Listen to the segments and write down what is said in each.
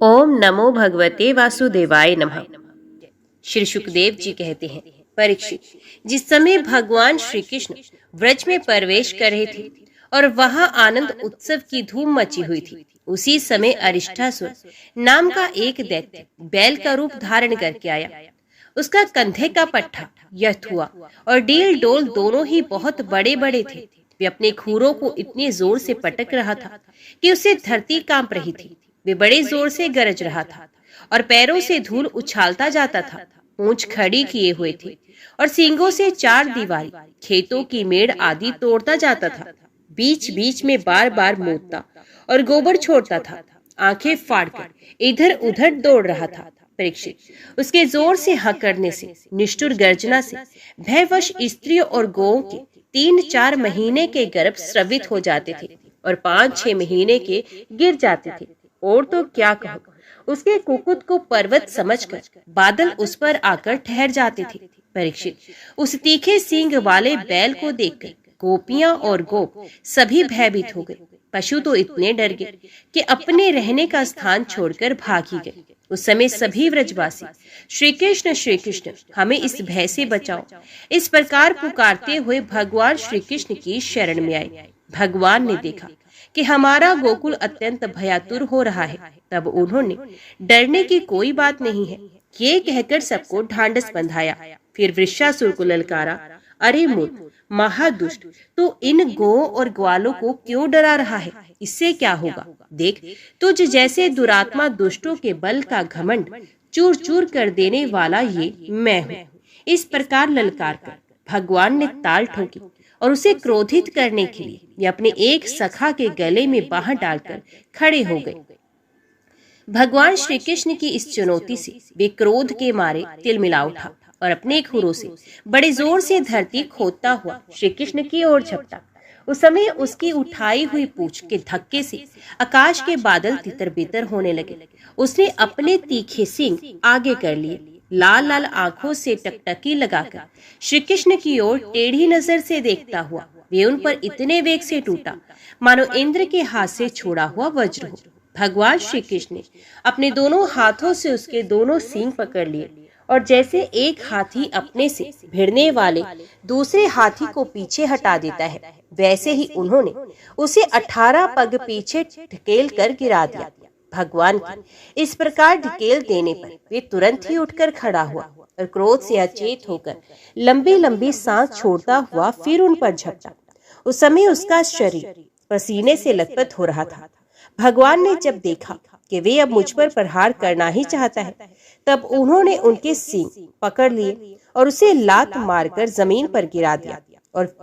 ओम नमो भगवते वासुदेवाय नमः। श्री सुखदेव जी कहते हैं, परीक्षित, जिस समय भगवान श्री कृष्ण व्रज में प्रवेश कर रहे थे और वहां आनंद उत्सव की धूम मची हुई थी, उसी समय अरिष्टासुर नाम का एक दैत्य बैल का रूप धारण करके आया। उसका कंधे का पट्टा, यथुआ और डील डोल दोनों ही बहुत बड़े बड़े थे। वे अपने खूरों को इतने जोर से पटक रहा था कि उससे धरती कांप रही थी। वे बड़े जोर से गरज रहा था और पैरों से धूल उछालता जाता था। पूंछ खड़ी किए हुए थे और सींगों से चार दीवारी, खेतों की मेड़ आदि तोड़ता जाता था। बीच बीच में बार बार मुतता और गोबर छोड़ता था। आंखें फाड़कर इधर उधर दौड़ रहा था। परीक्षित, उसके जोर से हकड़ने से, निष्ठुर गर्जना से भयवश स्त्रियों और गौओं के 3-4 महीने के गर्भ स्रवित हो जाते थे और 5-6 महीने के गिर जाते थे। और तो क्या कहूं, उसके कुकुट को पर्वत समझकर बादल उस पर आकर ठहर जाते थे। परीक्षित, उस तीखे सींग वाले बैल को देखकर गोपियां और गोप सभी भयभीत हो गए। पशु तो इतने डर गए कि अपने रहने का स्थान छोड़कर भाग ही गए। उस समय सभी व्रजवासी श्री कृष्ण हमें इस भय से बचाओ, इस प्रकार पुकारते हुए भगवान श्री कृष्ण की शरण में आए। भगवान ने देखा कि हमारा गोकुल अत्यंत भयातुर हो रहा है। तब उन्होंने डरने की कोई बात नहीं है ये कहकर सबको ढांढस बंधाया। फिर वृषासुर को ललकारा, अरे मूर्ख, महादुष्ट, तू इन गौओं और ग्वालों को क्यों डरा रहा है? इससे क्या होगा? देख, तुझ जैसे दुरात्मा दुष्टों के बल का घमंड चूर चूर कर देने वाला ये मैं हूँ। इस प्रकार ललकार कर भगवान ने ताल ठोकी और उसे क्रोधित करने के लिए वे अपने एक सखा के गले में बाह डालकर खड़े हो गए। भगवान श्री कृष्ण की इस चुनौती से वे क्रोध के मारे तिलमिला उठा और अपने खुरों से बड़े जोर से धरती खोदता हुआ श्री कृष्ण की ओर झपटा। उस समय उसकी उठाई हुई पूंछ के धक्के से आकाश के बादल तितर बितर होने लगे। उसने अपने तीखे सींग आगे कर लिए, लाल लाल आंखों से टकटकी लगाकर श्री कृष्ण की ओर टेढ़ी नजर से देखता हुआ वे उन पर इतने वेग से टूटा मानो इंद्र के हाथ से छोड़ा हुआ वज्र हो। भगवान श्री कृष्ण ने अपने दोनों हाथों से उसके दोनों सींग पकड़ लिए और जैसे एक हाथी अपने से भिड़ने वाले दूसरे हाथी को पीछे हटा देता है, वैसे ही उन्होंने उसे 18 पग पीछे ढकेल कर गिरा दिया। भगवान की इस प्रकार ढकेल देने पर वे तुरंत ही उठकर खड़ा हुआ और क्रोध से अचेत होकर लंबी लंबी सांस छोड़ता हुआ फिर उन पर झपटा। उस समय उसका शरीर पसीने से लथपथ हो रहा था। भगवान ने जब देखा कि वे अब मुझ पर प्रहार करना ही चाहता है, तब उन्होंने उनके सींग पकड़ लिए और उसे लात मारकर जमीन पर गिरा दिया और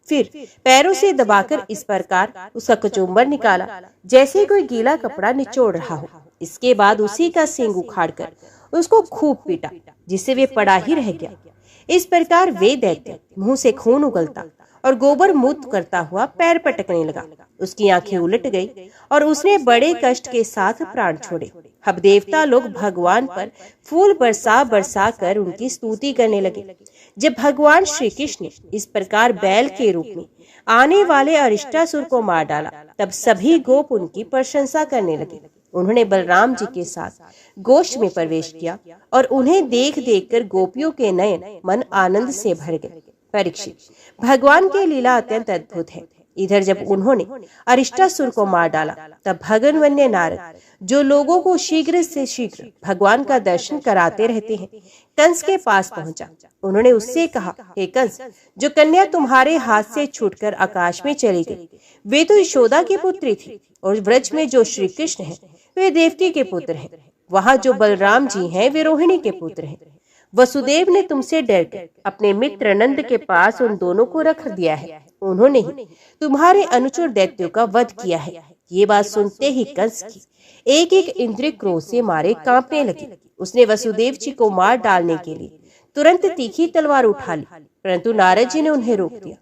फिर पैरों से दबाकर इस प्रकार उसका कचूमर निकाला जैसे कोई गीला कपड़ा निचोड़ रहा हो। इसके बाद उसी का सींग उखाड़कर उसको खूब पीटा जिससे वे पड़ा ही रह गया। इस प्रकार वे दैत्य मुंह से खून उगलता और गोबर मूत्र करता हुआ पैर पटकने लगा। उसकी आंखें उलट गई और उसने बड़े कष्ट के साथ प्राण छोड़े। अब देवता लोग भगवान पर फूल बरसा बरसा कर उनकी स्तुति करने लगे। जब भगवान श्री कृष्ण ने इस प्रकार बैल के रूप में आने वाले अरिष्टासुर को मार डाला, तब सभी गोप उनकी प्रशंसा करने लगे। उन्होंने बलराम जी के साथ गोष्ठ में प्रवेश किया और उन्हें देख देख कर गोपियों के नयन मन आनंद से भर गए। परीक्षित, भगवान की लीला अत्यंत अद्भुत है। इधर जब उन्होंने अरिष्टासुर को मार डाला, तब भगनवन्य नारद, जो लोगों को शीघ्र से शीघ्र भगवान का दर्शन कराते रहते हैं, कंस के पास पहुंचा। उन्होंने उससे कहा, हे कंस, जो कन्या तुम्हारे हाथ से छूटकर आकाश में चली गई, वे तो यशोदा की पुत्री थी, और व्रज में जो श्री कृष्ण है वे देवकी के पुत्र हैं। वहाँ जो बलराम जी हैं वे रोहिणी के पुत्र हैं। वसुदेव ने तुमसे डरकर अपने मित्र नंद के पास उन दोनों को रख दिया है। उन्होंने ही तुम्हारे अनुचर दैत्यों का वध किया है। ये बात सुनते ही कंस की एक एक इंद्रिय क्रोध से मारे कांपने लगी। उसने वसुदेव जी को मार डालने के लिए तुरंत तीखी तलवार उठा ली, परंतु नारद जी ने उन्हें रोक दिया।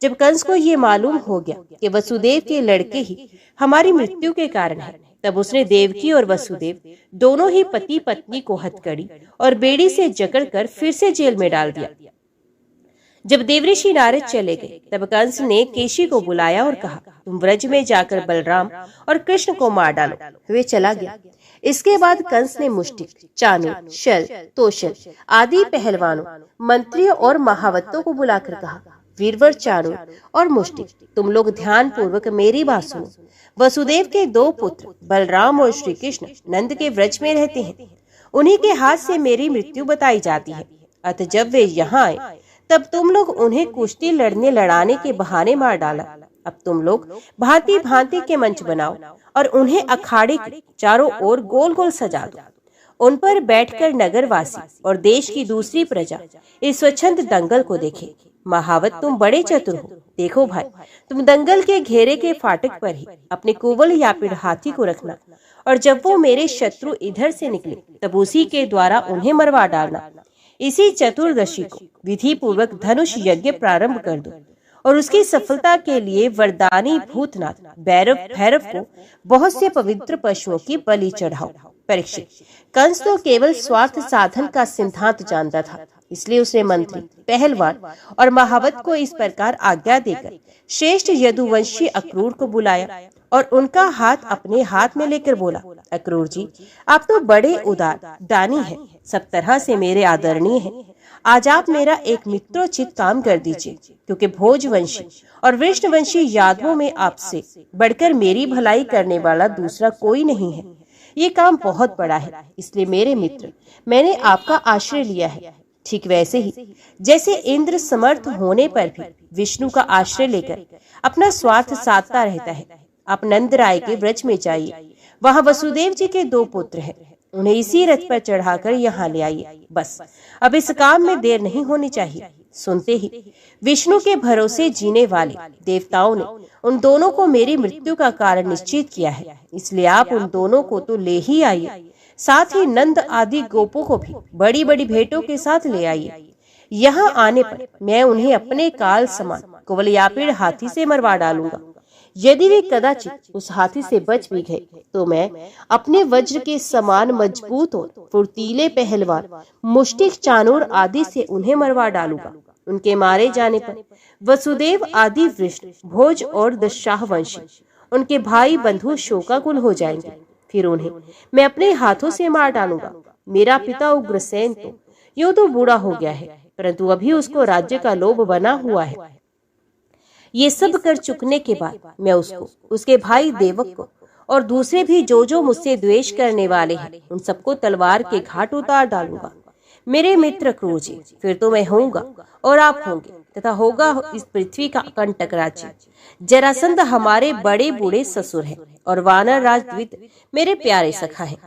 जब कंस को ये मालूम हो गया कि वसुदेव के लड़के ही हमारी मृत्यु के कारण है, तब उसने देवकी और वसुदेव दोनों ही पति पत्नी को हथकड़ी और बेड़ी से जकड़कर फिर से जेल में डाल दिया। जब देवऋषि नारद चले गए, तब कंस ने केशी को बुलाया और कहा, तुम व्रज में जाकर बलराम और कृष्ण को मार डालो। वे चला गया। इसके बाद कंस ने मुष्टिक, चाणूर, शल, तोषल आदि पहलवानों, मंत्रियों और महावतों को बुलाकर कहा, वीरवर चाणूर और मुष्टिक, तुम लोग ध्यान पूर्वक मेरी बात सुनो। वसुदेव के 2 पुत्र बलराम और श्री कृष्ण नंद के व्रज में रहते हैं। उन्हीं के हाथ से मेरी मृत्यु बताई जाती है। अतः जब वे यहाँ आए तब तुम लोग उन्हें कुश्ती लड़ाने के बहाने मार डाला। अब तुम लोग भांति भांति के मंच बनाओ और उन्हें अखाड़े के चारों ओर गोल गोल सजा दो। उन पर बैठकर नगरवासी और देश की दूसरी प्रजा इस स्वच्छंद दंगल को देखे। महावत, तुम बड़े चतुर हो। देखो भाई, तुम दंगल के घेरे के फाटक पर ही अपने कुवल या पिड़ हाथी को रखना, और जब वो मेरे शत्रु इधर से निकले तब उसी के द्वारा उन्हें मरवा डालना। इसी चतुर्दशी को विधि पूर्वक धनुष यज्ञ प्रारंभ कर दो और उसकी सफलता के लिए वरदानी भूतनाथ भैरव को बहुत से पवित्र पशुओं की बलि चढ़ाओ। परीक्षित, कंस तो केवल स्वार्थ साधन का सिद्धांत जानता था, इसलिए उसने मंत्री, पहलवान और महावत को इस प्रकार आज्ञा देकर श्रेष्ठ यदुवंशी अक्रूर को बुलाया और उनका हाथ अपने हाथ में लेकर बोला, अक्रूर जी, आप तो बड़े उदार दानी हैं, सब तरह से मेरे आदरणीय हैं। आज आप मेरा एक मित्रोचित काम कर दीजिए, क्योंकि भोजवंशी और विष्णुवंशी यादवों में आपसे बढ़कर मेरी भलाई करने वाला दूसरा कोई नहीं है। ये काम बहुत बड़ा है, इसलिए मेरे मित्र, मैंने आपका आश्रय लिया है। ठीक वैसे ही जैसे इंद्र समर्थ होने पर भी विष्णु का आश्रय लेकर अपना स्वार्थ साधता रहता है। आप नंदराय के व्रज में जाइए, वहाँ वसुदेव जी के 2 पुत्र हैं, उन्हें इसी रथ पर चढ़ाकर यहाँ ले आइए। बस अब इस काम में देर नहीं होनी चाहिए। सुनते ही विष्णु के भरोसे जीने वाले देवताओं ने उन दोनों को मेरी मृत्यु का कारण निश्चित किया है, इसलिए आप उन दोनों को तो ले ही आइए, साथ ही नंद आदि गोपों को भी बड़ी बड़ी भेंटों के साथ ले आइए। यहाँ आने पर मैं उन्हें अपने काल समान कुवलयापीड़ हाथी से मरवा डालूंगा। यदि वे कदाचित उस हाथी से बच भी गए तो मैं अपने वज्र के समान मजबूत और फुर्तीले पहलवान मुष्टिक, चाणूर आदि से उन्हें मरवा डालूंगा। उनके मारे जाने पर वसुदेव आदि वृष्ण, भोज और दशावंशी उनके भाई बंधु शोकाकुल हो जाएंगे। फिर उन्हें मैं अपने हाथों से मार डालूंगा। मेरा पिता उग्रसेन तो यूं तो बूढ़ा हो गया है, परंतु अभी उसको राज्य का लोभ बना हुआ है। ये सब कर चुकने के बाद मैं उसको, उसके भाई देवक को और दूसरे भी जो मुझसे द्वेष करने वाले हैं, उन सबको तलवार के घाट उतार डालूंगा। मेरे मित्र क्रूर जी, फिर तो मैं होऊंगा और आप होंगे तथा होगा इस पृथ्वी का कंटक राज्य। जरासंध हमारे बड़े बूढ़े ससुर हैं और वानर राज द्वित मेरे प्यारे सखा हैं।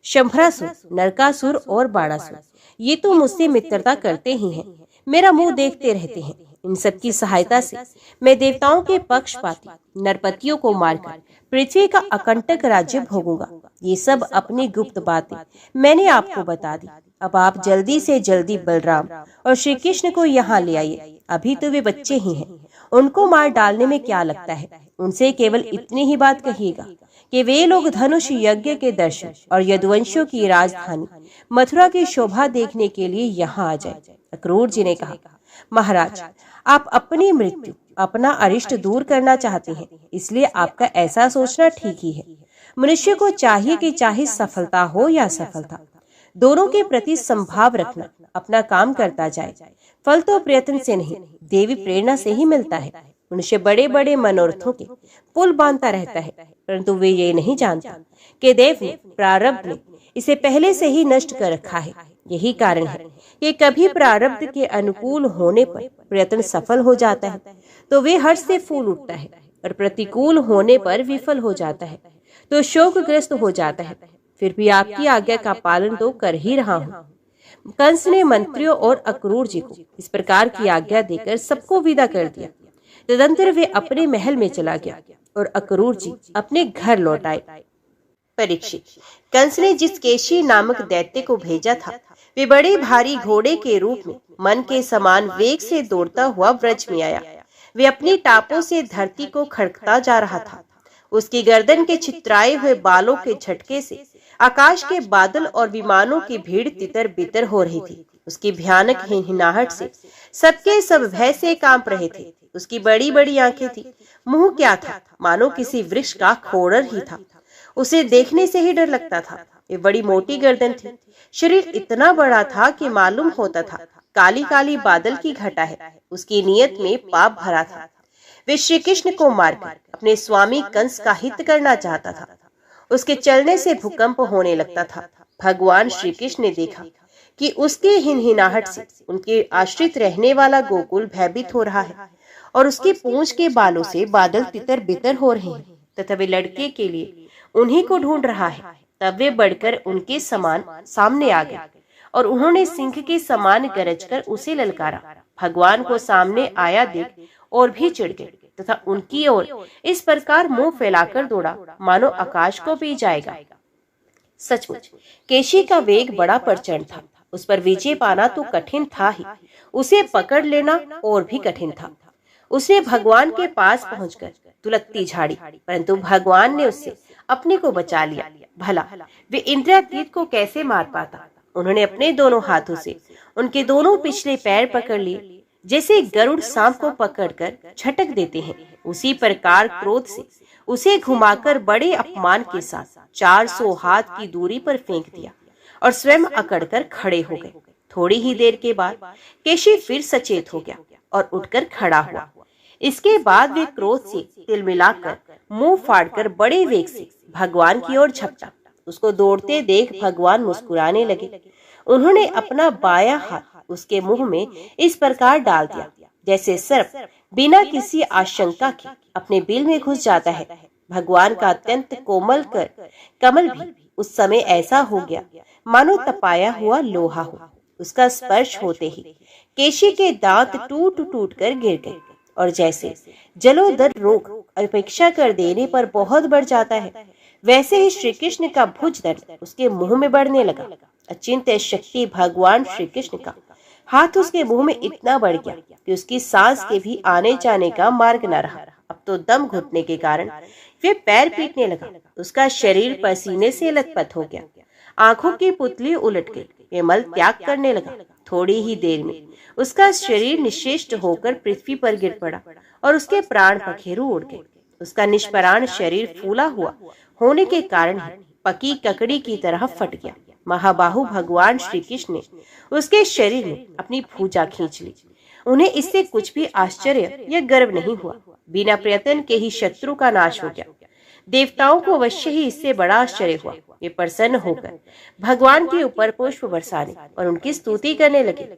शंभरासुर, नरकासुर और बाणासुर ये तो मुझसे मित्रता करते ही हैं, मेरा मुंह देखते रहते हैं। इन सब की सहायता से मैं देवताओं के पक्षपाती नरपतियों को मारकर पृथ्वी का अकंटक राज्य भोगूंगा। ये सब अपनी गुप्त बातें मैंने आपको बता दी। अब आप जल्दी से जल्दी बलराम और श्री कृष्ण को यहाँ ले आइए। अभी तो वे बच्चे ही हैं, उनको मार डालने में क्या लगता है। उनसे केवल इतनी ही बात कहिएगा कि वे लोग धनुष यज्ञ के दर्शन और यदुवंशियों की राजधानी मथुरा की शोभा देखने के लिए यहाँ आ जाए। अक्रूर जी ने कहा, महाराज, आप अपनी मृत्यु, अपना अरिष्ट दूर करना चाहते हैं, इसलिए आपका ऐसा सोचना ठीक ही है। मनुष्य को चाहिए कि चाहे सफलता हो या असफलता, दोनों के प्रति संभाव रखना, अपना काम करता जाए। फल तो प्रयत्न से नहीं, देवी प्रेरणा से ही मिलता है। मनुष्य बड़े बड़े मनोरथों के पुल बांधता रहता है, परंतु वे ये नहीं जानता कि देव ने, प्रारब्ध ने इसे पहले से ही नष्ट कर रखा है। यही कारण है कि कभी प्रारब्ध के अनुकूल होने पर प्रयत्न सफल हो जाता है तो वे हर्ष से फूल उठता है, और प्रतिकूल होने पर विफल हो जाता है तो शोकग्रस्त हो जाता है। फिर भी आपकी आज्ञा का पालन तो कर ही रहा हूँ। कंस ने मंत्रियों और अक्रूर जी को इस प्रकार की आज्ञा देकर सबको विदा कर दिया। तदंतर वे अपने महल में चला गया और अक्रूर जी अपने घर लौट आए। परीक्षित, कंस ने जिस केशी नामक दैत्य को भेजा था, वे बड़े भारी घोड़े के रूप में मन के समान वेग से दौड़ता हुआ व्रज में आया। वे अपनी टापों से धरती को खड़कता जा रहा था। उसकी गर्दन के छितराए हुए बालों के झटके से आकाश के बादल और विमानों की भीड़ तितर बितर हो रही थी। उसकी भयानक हिनहिनाहट से सबके सब भय से कांप रहे थे। उसकी बड़ी बड़ी आंखें थी, मुंह क्या था, मानो किसी वृक्ष का खोड़र ही था। उसे देखने से ही डर लगता था। ये बड़ी मोटी गर्दन थी। शरीर इतना बड़ा था कि मालूम होता था काली काली बादल की घटा है। उसकी नियत में पाप भरा था। वे श्री कृष्ण को मारकर अपने स्वामी कंस का हित करना चाहता था। उसके चलने से भूकंप होने लगता था। भगवान श्री कृष्ण ने देखा कि उसके हिनहिनाहट से उनके आश्रित रहने वाला गोकुल भयभीत हो रहा है और उसकी पूंछ के बालों से बादल तितर बितर हो रहे हैं तथा वे लड़के के लिए उन्हीं को ढूंढ रहा है। तब वे बढ़कर उनके समान सामने आ गए और उन्होंने सिंह के समान गरजकर उसे ललकारा। भगवान को सामने आया देख और भी चिढ़ गए तथा उनकी ओर इस प्रकार मुंह फैलाकर दौड़ा मानो आकाश को पी जाएगा। सचमुच केशी का वेग बड़ा प्रचंड था। उस पर विजय पाना तो कठिन था ही, उसे पकड़ लेना और भी कठिन था। उसने भगवान के पास पहुंचकर तुलकती झाड़ी, परंतु भगवान ने उससे अपने को बचा लिया। भला वे इंद्रियातीत को कैसे मार पाता। उन्होंने अपने दोनों हाथों से उनके दोनों पिछले पैर पकड़ लिए, जैसे गरुड़ सांप को पकड़कर झटक देते हैं। उसी प्रकार क्रोध से उसे घुमाकर बड़े अपमान के साथ 400 हाथ की दूरी पर फेंक दिया और स्वयं अकड़कर खड़े हो गए। थोड़ी ही देर के बाद केशी फिर सचेत हो गया और उठकर खड़ा हुआ। इसके बाद वे क्रोध से तिलमिलाकर मुंह फाड़कर बड़े वेग से भगवान की ओर झपटा। उसको दौड़ते देख भगवान मुस्कुराने लगे। उन्होंने अपना बायां हाथ उसके मुंह में इस प्रकार डाल दिया जैसे सर्प बिना किसी आशंका के अपने बिल में घुस जाता है। भगवान का अत्यंत कोमल कर कमल भी उस समय ऐसा हो गया मानो तपाया हुआ लोहा हो। उसका स्पर्श होते ही केशी के दांत टूट टूट कर गिर गए और जैसे जलोदर रोग अपेक्षा कर देने पर बहुत बढ़ जाता है, वैसे ही श्री कृष्ण का भुज दर्द उसके मुंह में बढ़ने लगा। अचिंत्य शक्ति भगवान श्री कृष्ण का हाथ उसके मुंह में इतना बढ़ गया कि उसकी सांस के भी आने जाने का मार्ग न रहा। अब तो दम घुटने के कारण वे पैर पीटने लगा। उसका शरीर पसीने से लथपथ हो गया। आंखों की पुतली उलट गई। वे मल त्याग करने लगा। थोड़ी ही देर में उसका शरीर निश्चेष्ट होकर पृथ्वी पर गिर पड़ा और उसके प्राण पखेरु उड़ गए। उसका निष्प्राण शरीर फूला हुआ होने के कारण ही पकी ककड़ी की तरह फट गया। महाबाहु भगवान श्री कृष्ण ने उसके शरीर में अपनी भुजा खींच ली। उन्हें इससे कुछ भी आश्चर्य या गर्व नहीं हुआ। बिना प्रयत्न के ही शत्रु का नाश हो गया। देवताओं को अवश्य ही इससे बड़ा आश्चर्य हुआ। वे प्रसन्न होकर भगवान के ऊपर पुष्प बरसाने और उनकी स्तुति करने लगे।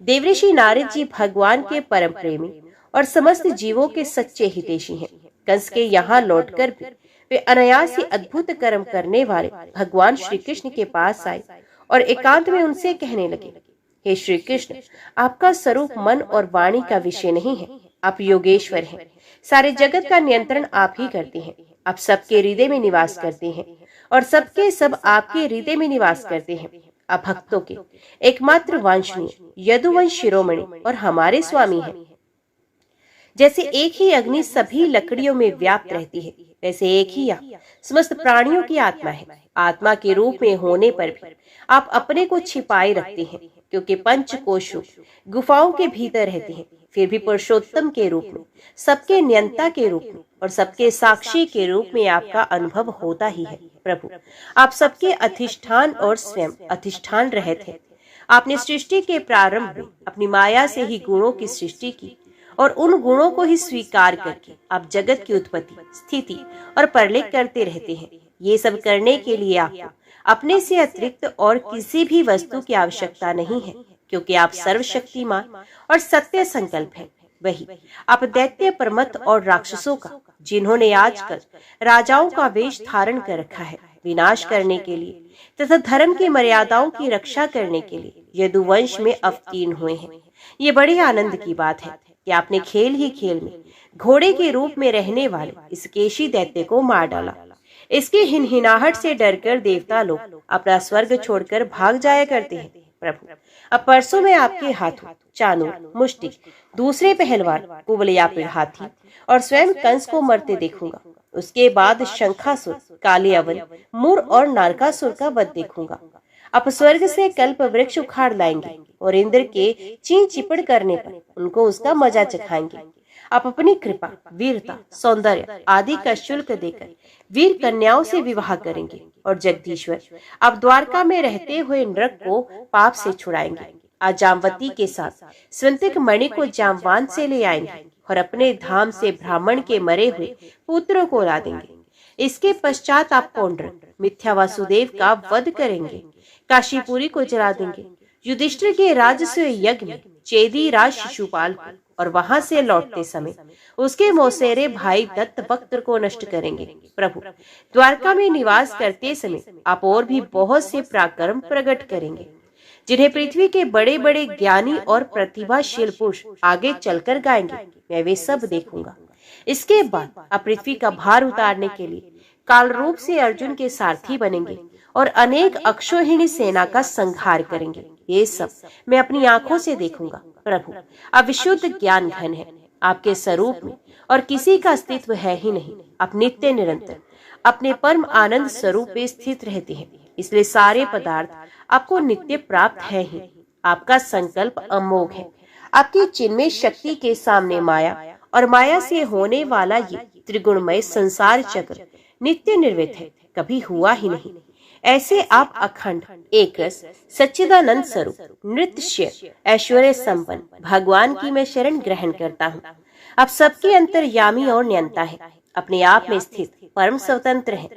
देवऋषि नारद जी भगवान के परम प्रेमी और समस्त जीवों के सच्चे हितैषी हैं। कंस के यहाँ लौटकर भी वे अनायास ही अद्भुत कर्म करने वाले भगवान श्री कृष्ण के पास आए और एकांत में उनसे कहने लगे, हे श्री कृष्ण, आपका स्वरूप मन और वाणी का विषय नहीं है। आप योगेश्वर हैं। सारे जगत का नियंत्रण आप ही करते हैं। आप सबके हृदय में निवास करते हैं और सबके सब आपके हृदय में निवास करते हैं। आप भक्तों के एकमात्र वांछनीय यदुवंश शिरोमणि और हमारे स्वामी हैं। जैसे एक ही अग्नि सभी लकड़ियों में व्याप्त रहती है, वैसे एक ही आप समस्त प्राणियों की आत्मा है। आत्मा के रूप में होने पर भी आप अपने को छिपाए रखते हैं, क्योंकि पंच कोश गुफाओं के भीतर रहते हैं। फिर भी पुरुषोत्तम के रूप में, सबके नियंता के रूप में और सबके साक्षी के रूप में आपका अनुभव होता ही है। प्रभु, आप सबके अधिष्ठान और स्वयं अधिष्ठान रहते हैं। आपने सृष्टि के प्रारंभ में अपनी माया से ही गुणों की सृष्टि की और उन गुणों को ही स्वीकार करके आप जगत की उत्पत्ति, स्थिति और प्रलय करते रहते हैं। ये सब करने के लिए आपको अपने से अतिरिक्त और किसी भी वस्तु की आवश्यकता नहीं है, क्योंकि आप सर्वशक्तिमान और सत्य संकल्प हैं। वही आप दैत्य, परमत और राक्षसों का, जिन्होंने आजकल राजाओं का वेश धारण कर रखा है, विनाश करने के लिए तथा धर्म की मर्यादाओं की रक्षा करने के लिए यदुवंश में अवतीर्ण हुए हैं। ये बड़े आनंद की बात है कि आपने खेल ही खेल में घोड़े के रूप में रहने वाले इस केशी दैत्य को मार डाला। इसकी हिनहिनाहट से डरकर देवता लोग अपना स्वर्ग छोड़कर भाग जाया करते हैं। प्रभु, अब परसों मैं आपके हाथों चानूर, मुष्टिक, दूसरे पहलवान, कुवलयापिड़ हाथी और स्वयं कंस को मरते देखूंगा। उसके बाद शंखासुर, काले अवन, मूर और नारकासुर का वध देखूंगा। आप स्वर्ग से कल्प वृक्ष उखाड़ लाएंगे और इंद्र के चीं चिपड़ करने पर उनको उसका मजा चखाएंगे। आप अपनी कृपा, वीरता, सौंदर्य आदि का शुल्क देकर वीर कन्याओं से विवाह करेंगे और जगदीश्वर आप द्वारका में रहते हुए नरक को पाप से छुड़ाएंगे। आज जामवती के साथ स्वंतिक मणि को जामवान से ले आएंगे और अपने धाम से ब्राह्मण के मरे हुए पुत्रों को ला देंगे। इसके पश्चात आप पौंड्रक मिथ्या वासुदेव का वध करेंगे, काशीपुरी को जला देंगे, युधिष्ठिर के राजस्व यज्ञ में चेदी राज शिशुपाल को और वहां से लौटते समय उसके मौसेरे भाई दत्त वक्त्र को नष्ट करेंगे। प्रभु, द्वारका में निवास करते समय आप और भी बहुत से पराक्रम प्रकट करेंगे, जिन्हें पृथ्वी के बड़े बड़े ज्ञानी और प्रतिभाशील पुरुष आगे चलकर गाएंगे। मैं वे सब देखूंगा। इसके बाद आप पृथ्वी का भार उतारने के लिए काल रूप से अर्जुन के सारथी बनेंगे और अनेक अक्षोहिणी सेना का संहार करेंगे। ये सब मैं अपनी आंखों से देखूंगा। प्रभु, आप विशुद्ध ज्ञान घन है, आपके स्वरूप में और किसी का अस्तित्व है ही नहीं। आप नित्य निरंतर अपने परम आनंद स्वरूप में स्थित रहते हैं, इसलिए सारे पदार्थ आपको नित्य प्राप्त है ही। आपका संकल्प अमोघ है। आपकी चिन्मय शक्ति के सामने माया और माया से होने वाला ये त्रिगुणमय संसार चक्र नित्य निर्वित है, कभी हुआ ही नहीं। ऐसे आप अखंड एक रस सच्चिदानंद स्वरूप नृत्य ऐश्वर्य संपन्न भगवान की मैं शरण ग्रहण करता हूँ। आप सबके अंतर्यामी और नियंता है, अपने आप में स्थित परम स्वतंत्र है।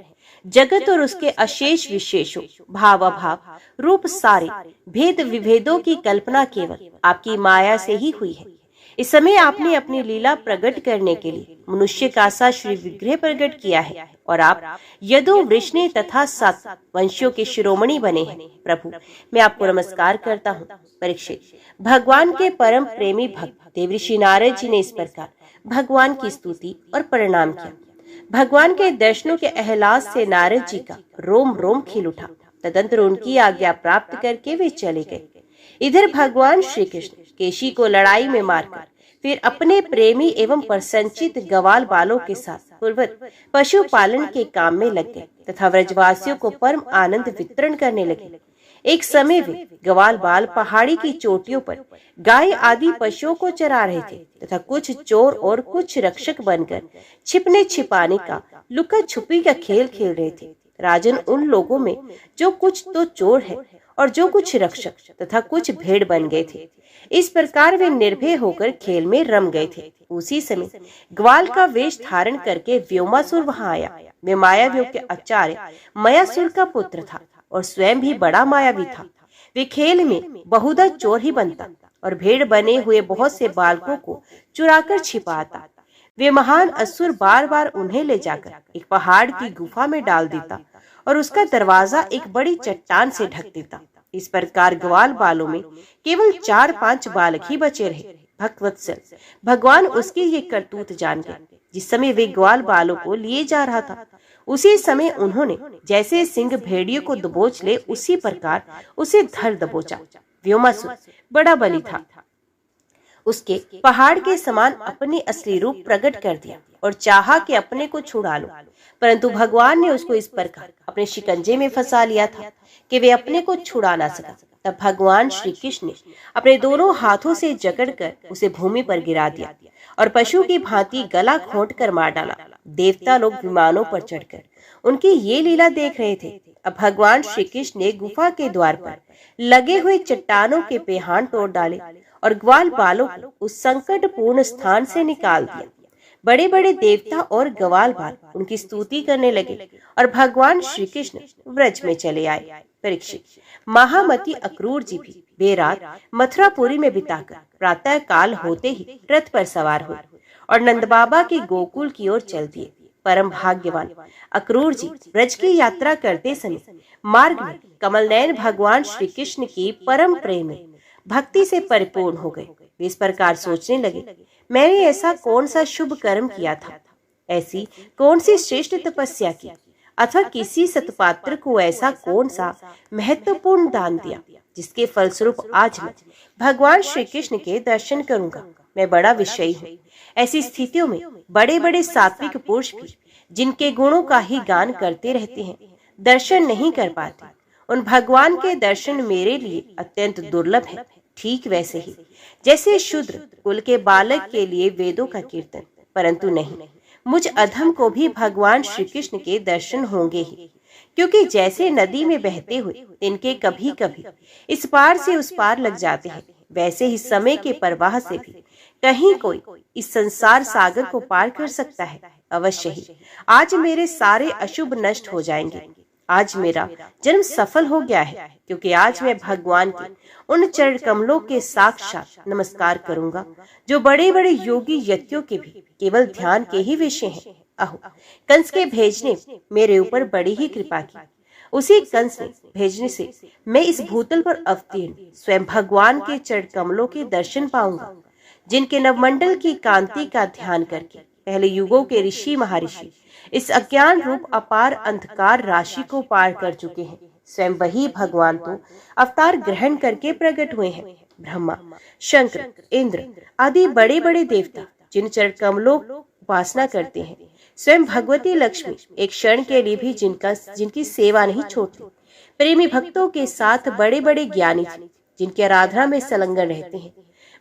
जगत और उसके अशेष विशेषों, भाव अभाव, रूप सारे भेद विभेदों की कल्पना केवल आपकी माया से ही हुई है। इस समय आपने अपनी लीला प्रकट करने के लिए मनुष्य का सा श्री विग्रह प्रकट किया है और आप यदु वृष्णि तथा 7 वंशों के शिरोमणि बने हैं। प्रभु, मैं आपको नमस्कार करता हूँ। परीक्षित, भगवान के परम प्रेमी भक्त देवऋषि नारद जी ने इस प्रकार भगवान की स्तुति और प्रणाम किया। भगवान के दर्शनों के एहसास से नारद जी का रोम रोम खिल उठा। तदंतर उनकी आज्ञा प्राप्त करके वे चले गए। इधर भगवान श्री कृष्ण केशी को लड़ाई में मारकर फिर अपने प्रेमी एवं प्रसन्नचित ग्वाल बालों के साथ पूर्वत पशुपालन के काम में लग गए तथा व्रजवासियों को परम आनंद वितरण करने लगे। एक समय वे ग्वाल बाल पहाड़ी की चोटियों पर गाय आदि पशुओं को चरा रहे थे तथा कुछ चोर और कुछ रक्षक बनकर छिपने छिपाने का लुका छुपी का खेल खेल रहे थे। राजन, उन लोगों में जो कुछ तो चोर है और जो कुछ रक्षक तथा कुछ भेड़ बन गए थे। इस प्रकार वे निर्भय होकर खेल में रम गए थे। उसी समय ग्वाल का वेश धारण करके व्योमासुर वहां आया। वे मायावियों के आचार्य मयासुर का पुत्र था और स्वयं भी बड़ा मायावी था। वे खेल में बहुधा चोर ही बनता और भेड़ बने हुए बहुत से बालकों को चुराकर छिपाता। वे महान असुर बार बार उन्हें ले जाकर एक पहाड़ की गुफा में डाल देता और उसका दरवाजा एक बड़ी चट्टान से ढक देता। इस प्रकार ग्वाल बालों में केवल 4-5 बालक ही बचे रहे। भक्तवत्सल, भगवान उसकी ये करतूत जान गए। जिस समय वे ग्वाल बालों को लिए जा रहा था, उसी समय उन्होंने जैसे सिंह भेड़ियों को दबोच ले, उसी प्रकार उसे धर दबोचा। व्योमासुर बड़ा बली था। उसके पहाड़ के समान अपनी असली रूप प्रकट कर दिया और चाहा कि अपने को छुड़ा लो, परंतु भगवान ने उसको इस प्रकार अपने शिकंजे में फंसा लिया था कि वे अपने को छुड़ा ना सका। तब भगवान श्री कृष्ण ने अपने दोनों हाथों से जकड़कर उसे भूमि पर गिरा दिया और पशु की भांति गला घोंट कर मार डाला। देवता लोग विमानों पर चढ़कर उनकी ये लीला देख रहे थे। अब भगवान श्री कृष्ण ने गुफा के द्वार पर लगे हुए चट्टानों के पेहान तोड़ डाले और ग्वाल बालों को उस संकटपूर्ण स्थान से निकाल दिया। बड़े बड़े देवता और ग्वाल बाल उनकी स्तुति करने लगे और भगवान श्री कृष्ण व्रज में चले आए। परीक्षित, महामती अक्रूर जी भी बेरात मथुरापुरी में बिताकर प्रातः काल होते ही रथ पर सवार हुए और नंद बाबा के गोकुल की ओर चल दिए। परम भाग्यवान अक्रूर जी ब्रज की यात्रा करते समय मार्ग में कमल नयन भगवान श्री कृष्ण की परम प्रेम में भक्ति से परिपूर्ण हो गए। वे इस प्रकार सोचने लगे, मैंने ऐसा कौन सा शुभ कर्म किया था, ऐसी कौन सी श्रेष्ठ तपस्या की, अथवा किसी सतपात्र को ऐसा कौन सा महत्वपूर्ण दान दिया जिसके फलस्वरूप आज मैं भगवान श्री कृष्ण के दर्शन करूंगा। मैं बड़ा विषयी हूँ। ऐसी स्थितियों में बड़े बड़े सात्विक पुरुष भी जिनके गुणों का ही गान करते रहते हैं, दर्शन नहीं कर पाते। उन भगवान के दर्शन मेरे लिए अत्यंत दुर्लभ है। ठीक वैसे ही जैसे शूद्र कुल के बालक के लिए वेदों का कीर्तन, परंतु नहीं, मुझ अधम को भी भगवान श्री कृष्ण के दर्शन होंगे ही, क्योंकि जैसे नदी में बहते हुए तिनके कभी कभी इस पार से उस पार लग जाते हैं, वैसे ही समय के प्रवाह से भी कहीं कोई इस संसार सागर को पार कर सकता है। अवश्य ही आज मेरे सारे अशुभ नष्ट हो जाएंगे। आज मेरा जन्म सफल हो गया है, क्योंकि आज मैं भगवान के उन चरण कमलों के साक्षात नमस्कार करूंगा जो बड़े बड़े योगी यतियों के भी केवल ध्यान के ही विषय हैं। अहो, कंस के भेजने मेरे ऊपर बड़ी ही कृपा की। उसी कंस ने भेजने से मैं इस भूतल पर अवतीर्ण स्वयं भगवान के चरण कमलों के दर्शन पाऊंगा, जिनके नवमंडल की कांति का ध्यान करके पहले युगों के ऋषि महर्षि इस अज्ञान रूप अपार अंधकार राशि को पार कर चुके हैं। स्वयं वही भगवान तो अवतार ग्रहण करके प्रकट हुए हैं। ब्रह्मा, शंकर, इंद्र आदि बड़े बड़े देवता जिन चरण कमलों उपासना करते हैं, स्वयं भगवती लक्ष्मी एक क्षण के लिए भी जिनकी सेवा नहीं छोड़ती। प्रेमी भक्तों के साथ बड़े बड़े ज्ञानी जिनकी आराधना में संलग्न रहते हैं।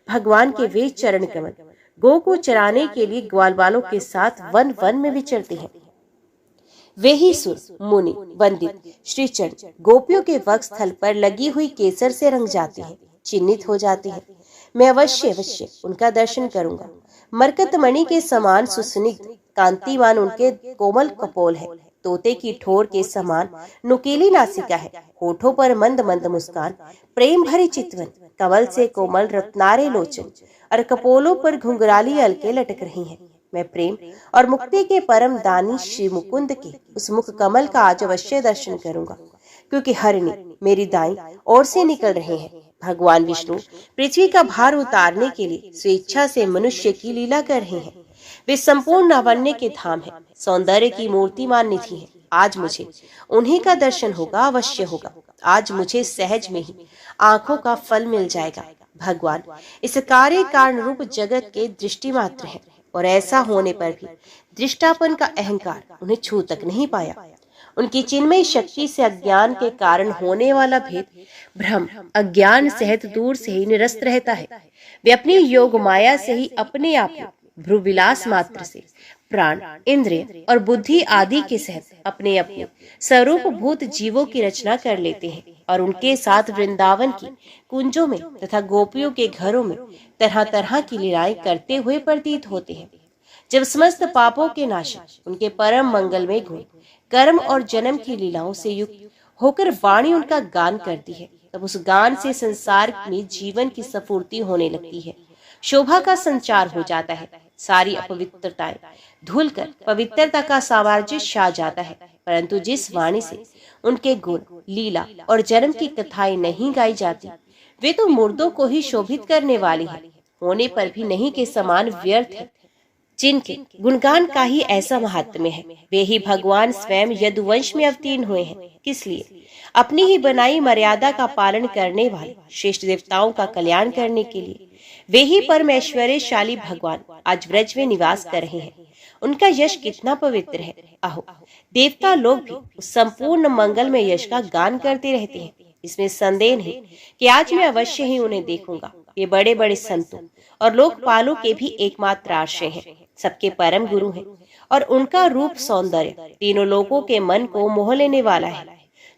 भगवान के वे चरण कमल गो को चराने के लिए ग्वाल बालों के साथ वन वन में विचरते हैं। वे ही सुर मुनि वंदित श्री चरण गोपियों के वक्ष स्थल पर लगी हुई केसर से रंग जाते हैं, चिन्हित हो जाते हैं। मैं अवश्य अवश्य उनका दर्शन करूंगा। मरकत मणि के समान सुस्निग्ध कांतिमान उनके कोमल कपोल है, तोते की ठोर के समान नुकीली नासिका है, होठों पर मंद मंद मुस्कान, प्रेम भरी चितवन, कमल से कोमल रत्नारे लोचन और कपोलों पर घुंघराली अलके लटक रही हैं। मैं प्रेम और मुक्ति के परम दानी श्री मुकुंद के उस मुख कमल का आज अवश्य दर्शन करूंगा, क्योंकि हरिणी मेरी दाई ओर से निकल रहे हैं। भगवान विष्णु पृथ्वी का भार उतारने के लिए स्वेच्छा से मनुष्य की लीला कर रहे हैं। वे संपूर्ण लावण्य के धाम है, सौंदर्य की मूर्तिमान निधि है। आज मुझे उन्हीं का दर्शन होगा, अवश्य होगा। आज मुझे सहज में ही आंखों का फल मिल जाएगा। भगवान इस कार्य कारण रूप जगत के दृष्टि मात्र है, और ऐसा होने पर भी दृष्टापन का अहंकार उन्हें छू तक नहीं पाया। उनकी चिन्मय शक्ति से अज्ञान के कारण होने वाला भेद भ्रम अज्ञान सहित दूर से ही निरस्त रहता है। वे अपनी योग माया से ही अपने आप भ्रू विलास मात्र से प्राण, इंद्रिय और बुद्धि आदि के सहित अपने अपने स्वरूप भूत जीवों की रचना कर लेते हैं, और उनके साथ वृंदावन की कुंजों में तथा गोपियों के घरों में तरह तरह की लीलाएं करते हुए प्रतीत होते हैं। जब समस्त पापों के नाशक उनके परम मंगल में गुण कर्म और जन्म की लीलाओं से युक्त होकर वाणी उनका गान करती है, तब उस गान से संसार में जीवन की स्फूर्ति होने लगती है, शोभा का संचार हो जाता है। सारी अपवित्रताएं धुलकर पवित्रता का साम्राज्य छा जाता है। परंतु जिस वाणी से उनके गुण लीला और जन्म की कथाएं नहीं गाई जाती, वे तो मुर्दों को ही शोभित करने वाली है, होने पर भी नहीं के समान व्यर्थ है। जिनके गुणगान का ही ऐसा महात्म्य है, वे ही भगवान स्वयं यदुवंश में अवतीर्ण हुए हैं। किस लिए? अपनी ही बनाई मर्यादा का पालन करने वाले श्रेष्ठ देवताओं का कल्याण करने के लिए। वे ही परमेश्वरशाली भगवान आज ब्रज में निवास कर रहे हैं। उनका यश कितना पवित्र है। आहो, देवता लोग भी उस संपूर्ण मंगल में यश का गान करते रहते हैं। इसमें संदेह नहीं कि आज मैं अवश्य ही उन्हें देखूंगा। ये बड़े बड़े संतों और लोकपालों के भी एकमात्र आश्रय हैं, सबके परम गुरु हैं, और उनका रूप सौंदर्य तीनों लोगों के मन को मोह लेने वाला है।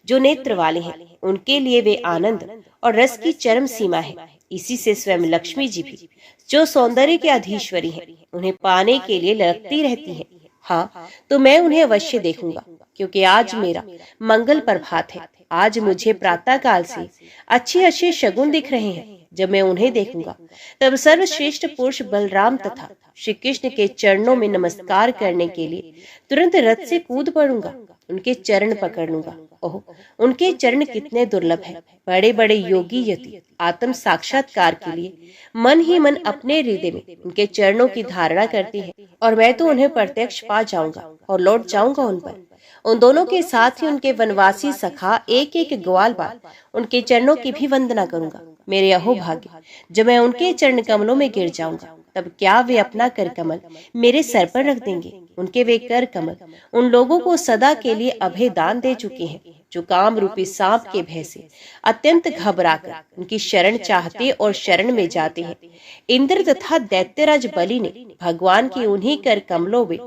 जो नेत्र वाले हैं, उनके लिए वे आनंद और रस की चरम सीमा है। इसी से स्वयं लक्ष्मी जी भी, जो सौंदर्य के अधीश्वरी हैं, उन्हें पाने के लिए लड़कती रहती हैं। हाँ, तो मैं उन्हें अवश्य देखूंगा, क्योंकि आज मेरा मंगल प्रभात है। आज मुझे प्रातः काल से अच्छे अच्छे शगुन दिख रहे हैं। जब मैं उन्हें देखूंगा, तब सर्वश्रेष्ठ पुरुष बलराम तथा श्री कृष्ण के चरणों में नमस्कार करने के लिए तुरंत रथ से कूद पड़ूंगा, उनके चरण पकड़ लूंगा। ओह, उनके चरण कितने दुर्लभ हैं। बड़े बड़े योगी यति आत्म साक्षात्कार के लिए मन ही मन अपने हृदय में उनके चरणों की धारणा करते हैं, और मैं तो उन्हें प्रत्यक्ष पा जाऊंगा और लौट जाऊंगा उन पर। उन दोनों के साथ ही उनके वनवासी सखा एक एक ग्वाल बाल उनके चरणों की भी वंदना करूंगा। मेरे अहो भाग्य, जब मैं उनके चरण कमलों में गिर जाऊंगा, तब क्या वे अपना कर कमल मेरे सर पर रख देंगे। उनके वे कर कमल उन लोगों को सदा के लिए अभय दान दे चुके हैं जो काम रूपी सांप के भय से अत्यंत घबराकर उनकी शरण चाहते और शरण में जाते हैं। इंद्र तथा दैत्यराज बलि ने भगवान के उन्हीं कर कमलों में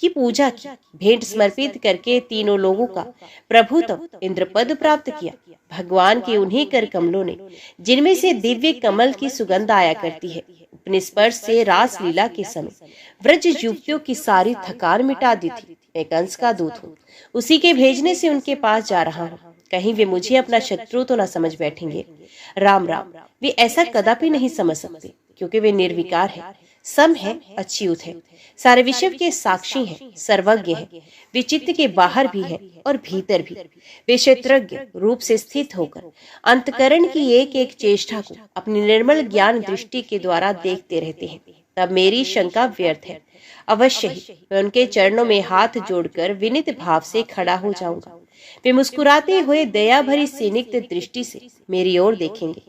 की पूजा की, भेंट समर्पित करके तीनों लोगों का प्रभुत्व इंद्रपद प्राप्त किया। भगवान के उन्हीं कर कमलों ने, जिनमें से दिव्य कमल की सुगंध आया करती है, अपने स्पर्श से रास लीला के समय व्रज युवतियों की सारी थकान मिटा दी थी। मैं कंस का दूत हूँ, उसी के भेजने से उनके पास जा रहा हूँ। कहीं वे मुझे अपना शत्रु तो न समझ बैठेंगे। राम राम, वे ऐसा कदापि नहीं समझ सकते, क्योंकि वे निर्विकार है, सम है, अच्युत है, सारे विश्व के साक्षी हैं, सर्वज्ञ हैं। वे चित्त के बाहर भी हैं और भीतर भी। वे क्षेत्रज्ञ रूप से स्थित होकर अंतकरण की एक एक चेष्टा को अपनी निर्मल ज्ञान दृष्टि के द्वारा देखते रहते हैं। तब मेरी शंका व्यर्थ है। अवश्य ही मैं उनके चरणों में हाथ जोड़कर विनीत भाव से खड़ा हो जाऊंगा। वे मुस्कुराते हुए दया भरी स्निग्ध दृष्टि से मेरी ओर देखेंगे।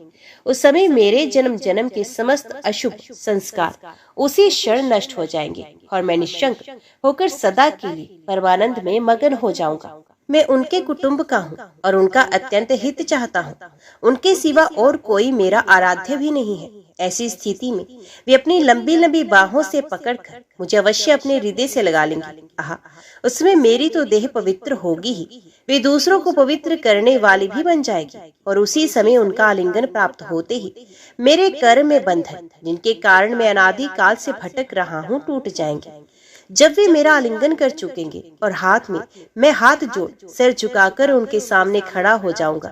उस समय मेरे जन्म जन्म के समस्त अशुभ संस्कार उसी क्षण नष्ट हो जाएंगे और मैं निशंक होकर सदा के लिए परमानंद में मगन हो जाऊंगा। मैं उनके कुटुंब का हूँ और उनका अत्यंत हित चाहता हूँ। उनके सिवा और कोई मेरा आराध्य भी नहीं है। ऐसी स्थिति में वे अपनी लंबी लंबी बाहों से पकड़कर मुझे अवश्य अपने हृदय से लगा लेंगे। आहा, उसमें मेरी तो देह पवित्र होगी ही, वे दूसरों को पवित्र करने वाली भी बन जाएगी। और उसी समय उनका आलिंगन प्राप्त होते ही मेरे कर्म में बंधन, जिनके कारण मैं अनादि काल से भटक रहा हूँ, टूट जाएंगे। जब वे मेरा आलिंगन कर चुकेंगे और हाथ में मैं हाथ जोड़ सिर झुकाकर उनके सामने खड़ा हो जाऊंगा,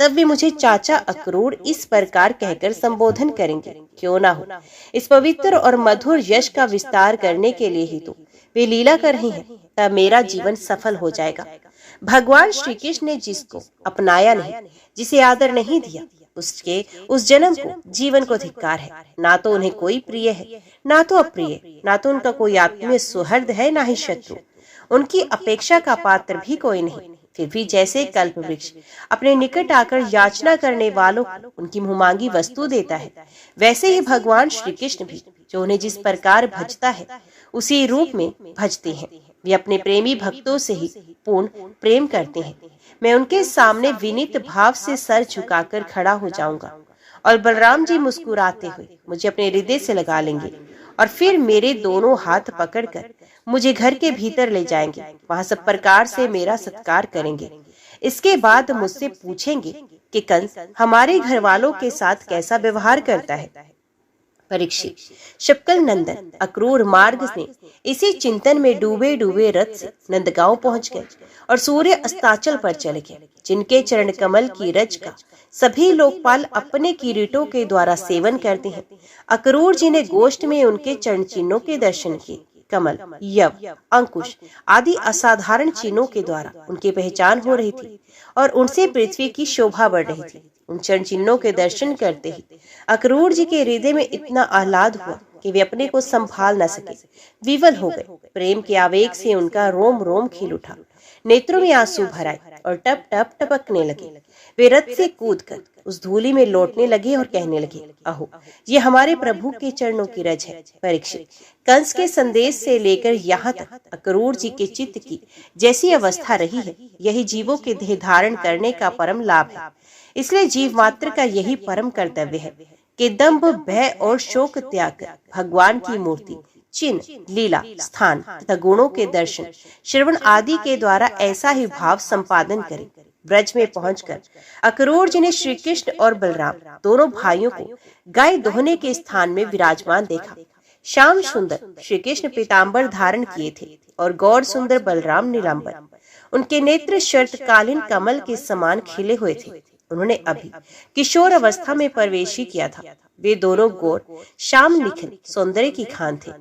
तब वे मुझे चाचा अक्रूर इस प्रकार कहकर संबोधन करेंगे। क्यों ना हो, इस पवित्र और मधुर यश का विस्तार करने के लिए ही तो वे लीला कर रहे हैं। तब मेरा जीवन सफल हो जाएगा। भगवान श्री कृष्ण ने जिसको अपनाया नहीं, जिसे आदर नहीं दिया, उसके उस जन्म को, जीवन को धिक्कार है। ना तो उन्हें कोई प्रिय है, ना तो अप्रिय, ना तो उनका कोई आत्मीय सुहृद है, ना ही शत्रु। उनकी अपेक्षा का पात्र भी कोई नहीं। फिर भी जैसे कल्प वृक्ष अपने निकट आकर याचना करने वालों को उनकी मुहमांगी वस्तु देता है, वैसे ही भगवान श्री कृष्ण भी जो उन्हें जिस प्रकार भजता है, उसी रूप में भजते हैं। वे अपने प्रेमी भक्तों से ही पूर्ण प्रेम करते हैं। मैं उनके सामने विनीत भाव से सर झुकाकर खड़ा हो जाऊंगा और बलराम जी मुस्कुराते हुए मुझे अपने हृदय से लगा लेंगे और फिर मेरे दोनों हाथ पकड़कर मुझे घर के भीतर ले जाएंगे। वहां सब प्रकार से मेरा सत्कार करेंगे। इसके बाद मुझसे पूछेंगे कि कंस हमारे घर वालों के साथ कैसा व्यवहार करता है। परीक्षित, शक्ल नंदन अक्रूर मार्ग ने इसी चिंतन में डूबे डूबे रथ से नंदगांव पहुंच गए और सूर्य अस्ताचल पर चले गए, जिनके चरण कमल की रज का सभी लोकपाल अपने किरीटों के द्वारा सेवन करते हैं। अक्रूर जी ने गोष्ठ में उनके चरण चिन्हों के दर्शन किए। कमल, यव, अंकुश आदि असाधारण चिन्हों के द्वारा उनकी पहचान हो रही थी और उनसे पृथ्वी की शोभा बढ़ रही थी। उन चरण चिन्हों के दर्शन करते ही अक्रूर जी के हृदय में इतना आह्लाद हुआ कि वे अपने को संभाल न सके, विवल हो गए। प्रेम के आवेग से उनका रोम रोम खिल उठा, नेत्रों में आंसू भर आए और टप टप टपकने लगे। वे रथ से कूदकर उस धूलि में लौटने लगे और कहने लगे, अहो, ये हमारे प्रभु के चरणों की रज है। परीक्षित, कंस के संदेश से लेकर यहाँ तक अक्रूर जी के चित्त की जैसी अवस्था रही है, यही जीवों के देह धारण करने का परम लाभ है। इसलिए जीव मात्र का यही परम कर्तव्य है कि दंभ, भय और शोक त्याग कर भगवान की मूर्ति, चिन्ह, लीला, स्थान तथा गुणों के दर्शन, श्रवण आदि के द्वारा ऐसा ही भाव संपादन करे। ब्रज में पहुंचकर अक्रूर जी ने श्री कृष्ण और बलराम दोनों भाइयों को गाय दोहने के स्थान में विराजमान देखा। श्याम सुंदर श्री कृष्ण पीताम्बर धारण किए थे और गौर सुंदर बलराम नीलांबर। उनके नेत्र शरतकालीन कमल के समान खिले हुए थे। उन्होंने अभी किशोर अवस्था में प्रवेश किया था। वे दोनों गोर, श्याम निखिल सौंदर्य की खान थे।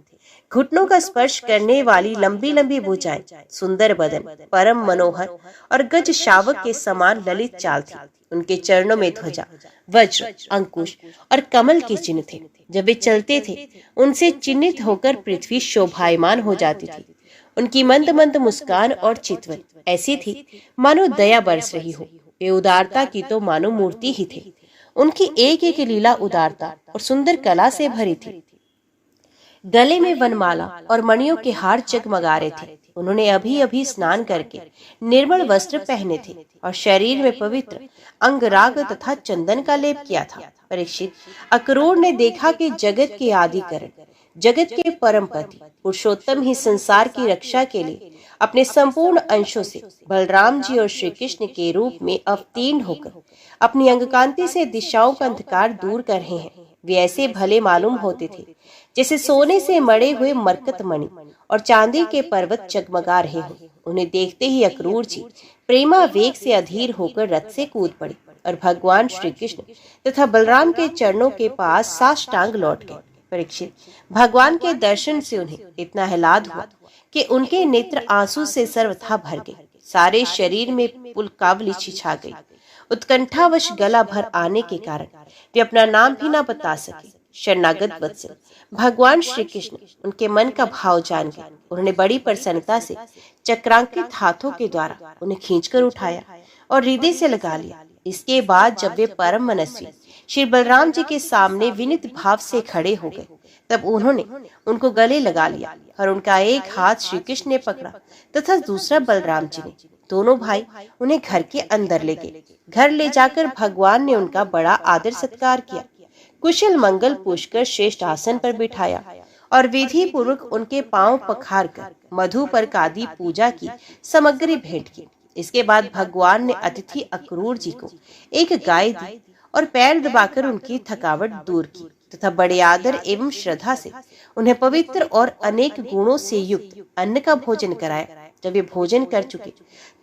घुटनों का स्पर्श करने वाली लंबी लंबी भुजाएं, सुंदर बदन, परम मनोहर और गज शावक के समान ललित चाल थी। उनके चरणों में ध्वजा, वज्र, अंकुश और कमल के चिन्ह थे। जब वे चलते थे, उनसे चिन्हित होकर पृथ्वी शोभायमान हो जाती थी। उनकी मंद मंद मुस्कान और चितवन ऐसी थी मानो दया बरस रही हो। वे उदारता की तो मानो मूर्ति ही थे। उनकी एक एक लीला उदारता और सुंदर कला से भरी थी। गले में वनमाला और मणियों के हार जगमगा रहे थे। उन्होंने अभी अभी स्नान करके निर्मल वस्त्र पहने थे और शरीर में पवित्र अंगराग तथा चंदन का लेप किया था। परीक्षित, अक्रूर ने देखा कि जगत के आदिकरण, जगत के परम पति पुरुषोत्तम ही संसार की रक्षा के लिए अपने संपूर्ण अंशों से बलराम जी और श्री कृष्ण के रूप में अवतीर्ण होकर अपनी अंगकांति से दिशाओं का अंधकार दूर कर रहे हैं। वे ऐसे भले मालूम होते थे जैसे सोने से मढ़े हुए मरकत मणि और चांदी के पर्वत चगमगा रहे हों। उन्हें देखते ही अक्रूर जी प्रेमावेग से अधीर होकर रथ से कूद पड़े और भगवान श्री कृष्ण तथा बलराम के चरणों के पास साष्टांग लौट गए। परीक्षित, भगवान के दर्शन से उन्हें इतना आह्लाद हुआ कि उनके नेत्र आंसू से सर्वथा भर गए। सारे शरीर में पुलकावली छा गई। उत्कंठावश गला भर आने के कारण वे अपना नाम भी न बता सके। शरणागत वत्सल भगवान श्री कृष्ण उनके मन का भाव जान गए। उन्होंने बड़ी प्रसन्नता से चक्रांकित हाथों के द्वारा उन्हें खींचकर उठाया और हृदय से लगा लिया। इसके बाद जब वे परम मनस्वी श्री बलराम जी के सामने विनीत भाव से खड़े हो गए, तब उन्होंने उनको गले लगा लिया और उनका एक हाथ श्री कृष्ण ने पकड़ा तथा दूसरा बलराम जी ने। दोनों भाई उन्हें घर के अंदर ले गए। घर ले जाकर भगवान ने उनका बड़ा आदर सत्कार किया, कुशल मंगल पूछकर श्रेष्ठ आसन पर बिठाया और विधि पूर्वक उनके पांव पखार कर मधु पर आदि पूजा की सामग्री भेंट की। इसके बाद भगवान ने अतिथि अक्रूर जी को एक गाय दी और पैर दबाकर उनकी थकावट दूर की तथा बड़े आदर एवं श्रद्धा से उन्हें पवित्र और अनेक गुणों से युक्त अन्न का भोजन कराया। जब वे भोजन कर चुके,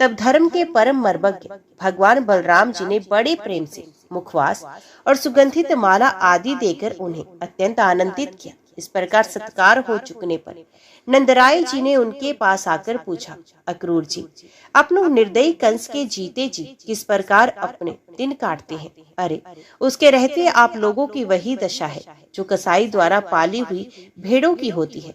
तब धर्म के परम मर्मज्ञ भगवान बलराम जी ने बड़े प्रेम से मुखवास और सुगंधित माला आदि देकर उन्हें अत्यंत आनंदित किया। इस प्रकार सत्कार हो चुकने पर नंदराय जी ने उनके पास आकर पूछा, अक्रूर जी, आप लोग निर्दयी कंस के जीते जी किस प्रकार अपने दिन काटते हैं? अरे, उसके रहते आप लोगों की वही दशा है जो कसाई द्वारा पाली हुई भेड़ों की होती है।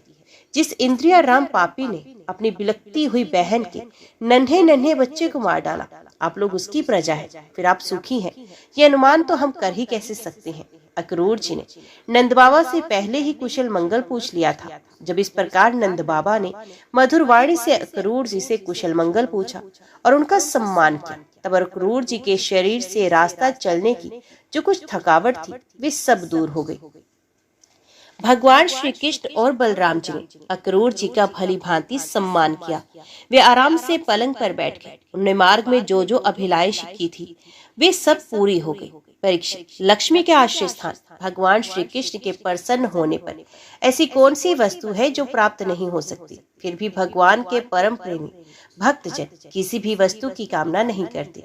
जिस इंद्रिया राम पापी ने अपनी बिलकती हुई बहन के नन्हे नन्हे बच्चे को मार डाला, आप लोग उसकी प्रजा है, फिर आप सुखी हैं, ये अनुमान तो हम कर ही कैसे सकते हैं। अक्रूर जी ने नंद बाबा से पहले ही कुशल मंगल पूछ लिया था। जब इस प्रकार नंद बाबा ने मधुर वाणी से अक्रूर जी से कुशल मंगल पूछा और उनका सम्मान किया, तब अक्रूर जी के शरीर से रास्ता चलने की जो कुछ थकावट थी वे सब दूर हो गई। भगवान श्री कृष्ण और बलराम जी ने अक्रूर जी का भली भांति सम्मान किया। वे आराम से पलंग पर बैठ गए। उन्होंने मार्ग में जो जो अभिलाष की थी वे सब पूरी हो गई। परीक्षित, लक्ष्मी के आश्रय स्थान भगवान श्री कृष्ण के प्रसन्न होने पर ऐसी कौन सी वस्तु है जो प्राप्त नहीं हो सकती? फिर भी भगवान के परम प्रेमी भक्तजन किसी भी वस्तु की कामना नहीं करते।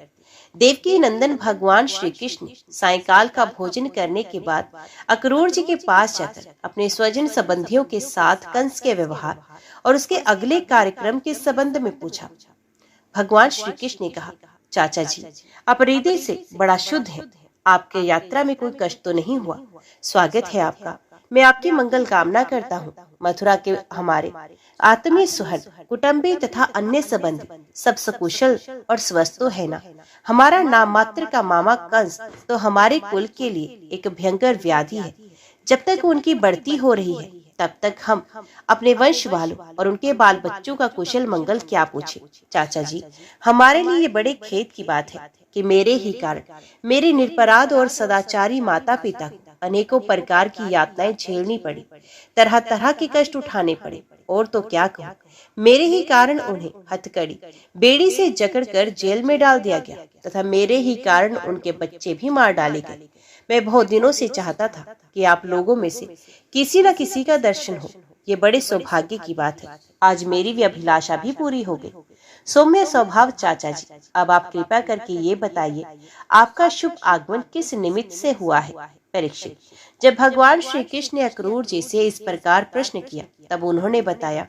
देवकी नंदन भगवान श्री कृष्ण सायंकाल का भोजन करने के बाद अक्रूर जी के पास जाकर अपने स्वजन संबंधियों के साथ कंस के व्यवहार और उसके अगले कार्यक्रम के संबंध में पूछा। भगवान श्री कृष्ण ने कहा, चाचा जी, आप हृदय से बड़ा शुद्ध हैं। आपके यात्रा में कोई कष्ट तो नहीं हुआ? स्वागत है आपका। मैं आपकी मंगल कामना करता हूँ। मथुरा के हमारे आत्मीय सुहृद, कुटुंबी तथा अन्य संबंध सब सकुशल और स्वस्थ तो है ना? हमारा नाम मात्र का मामा कंस तो हमारे कुल के लिए एक भयंकर व्याधि है। जब तक उनकी बढ़ती हो रही है, तब तक हम अपने वंश वालों और उनके बाल बच्चों का कुशल मंगल क्या पूछे? चाचा जी, हमारे लिए ये बड़े खेद की बात है कि मेरे ही कारण मेरे निरपराध और सदाचारी माता पिता को अनेकों प्रकार की यातनाएं झेलनी पड़ी, तरह तरह के कष्ट उठाने पड़े। और तो क्या कहूँ, मेरे ही कारण उन्हें हथकड़ी बेड़ी से जकड़कर जेल में डाल दिया गया तथा मेरे ही कारण उनके बच्चे भी मार डाले गए। मैं बहुत दिनों से चाहता था कि आप लोगों में से किसी न किसी का दर्शन हो। ये बड़े सौभाग्य की बात है। आज मेरी भी अभिलाषा भी पूरी हो गई। सौम्य स्वभाव चाचा जी, अब आप कृपा करके ये बताइए, आपका शुभ आगमन किस निमित्त से हुआ है? परीक्षित, जब भगवान श्री कृष्ण ने अक्रूर जी से इस प्रकार प्रश्न किया, तब उन्होंने बताया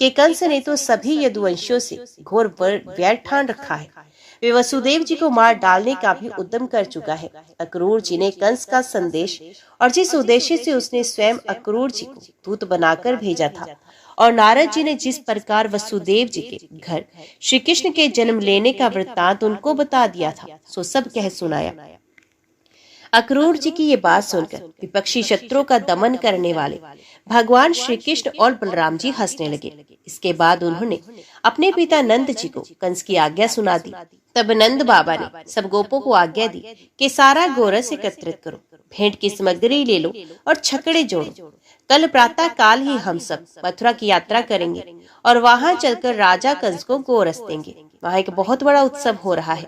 कि कंस ने तो सभी यदुवंशियों से घोर वैर ठान रखा है। वे वसुदेव जी को मार डालने का भी उद्यम कर चुका है। अक्रूर जी ने कंस का संदेश और जिस उद्देश्य से उसने स्वयं अक्रूर जी को दूत बनाकर भेजा था और नारद जी ने जिस प्रकार वसुदेव जी के घर श्री कृष्ण के जन्म लेने का वृत्तांत उनको बता दिया था, सो सब कह सुनाया। अक्रूर जी की ये बात सुनकर विपक्षी शत्रुओं का दमन करने वाले भगवान श्री कृष्ण और बलराम जी हंसने लगे। इसके बाद उन्होंने अपने पिता नंद जी को कंस की आज्ञा सुना दी। तब नंद बाबा ने सब गोपों को आज्ञा दी कि सारा गोरस एकत्रित करो, भेंट की सामग्री ले लो और छकड़े जोड़ो। कल प्रातः काल ही हम सब मथुरा की यात्रा करेंगे और वहां चलकर राजा कंस को गोरस देंगे। वहां एक बहुत बड़ा उत्सव हो रहा है,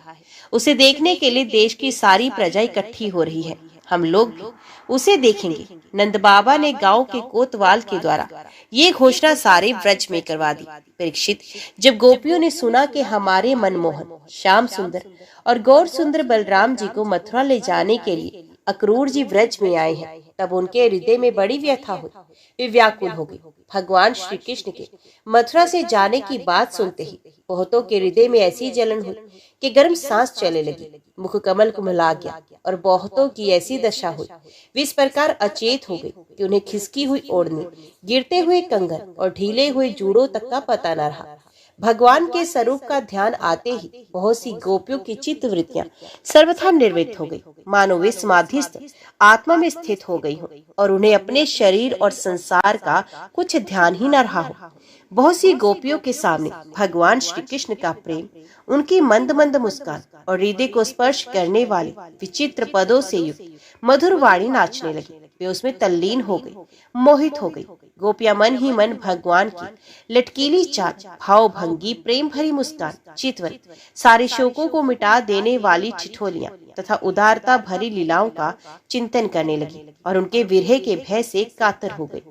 उसे देखने के लिए देश की सारी प्रजा इकट्ठी हो रही है। हम लोग भी उसे देखेंगे। नंद बाबा ने गांव के कोतवाल के द्वारा ये घोषणा सारे व्रज में करवा दी। परीक्षित, जब गोपियों ने सुना कि हमारे मनमोहन श्याम सुंदर और गौर सुंदर बलराम जी को मथुरा ले जाने के लिए अक्रूर जी व्रज में आए हैं, तब उनके हृदय में बड़ी व्यथा हुई। वे व्याकुल हो गए। भगवान श्री कृष्ण के मथुरा से जाने की बात सुनते ही बहुतों के हृदय में ऐसी जलन हुई कि गर्म सांस चलने लगी, मुख कमल कुमला गया और बहुतों की ऐसी दशा हुई, वे इस प्रकार अचेत हो गए कि उन्हें खिसकी हुई ओढ़नी, गिरते हुए कंगन और ढीले हुए जूड़ों तक का पता न रहा। भगवान के स्वरूप का ध्यान आते ही बहुत सी गोपियों की चित्त वृत्तियां सर्वथा निर्वृत्त हो गई, मानो वे समाधिस्थ आत्मा में स्थित हो गई हो और उन्हें अपने शरीर और संसार का कुछ ध्यान ही न रहा हो। बहुत सी गोपियों के सामने भगवान श्री कृष्ण का प्रेम, उनकी मंद मंद मुस्कान और हृदय को स्पर्श करने वाले विचित्र पदों से युक्त मधुर वाणी नाचने लगी। वे उसमें तल्लीन हो गई, मोहित हो गई। गोपियां मन ही मन भगवान की लटकीली चाल, भाव भंगी, प्रेम भरी मुस्कान, चितवन, सारे शोकों को मिटा देने वाली ठिठोलियां तथा उदारता भरी लीलाओं का चिंतन करने लगी और उनके विरह के भय से कातर हो गई।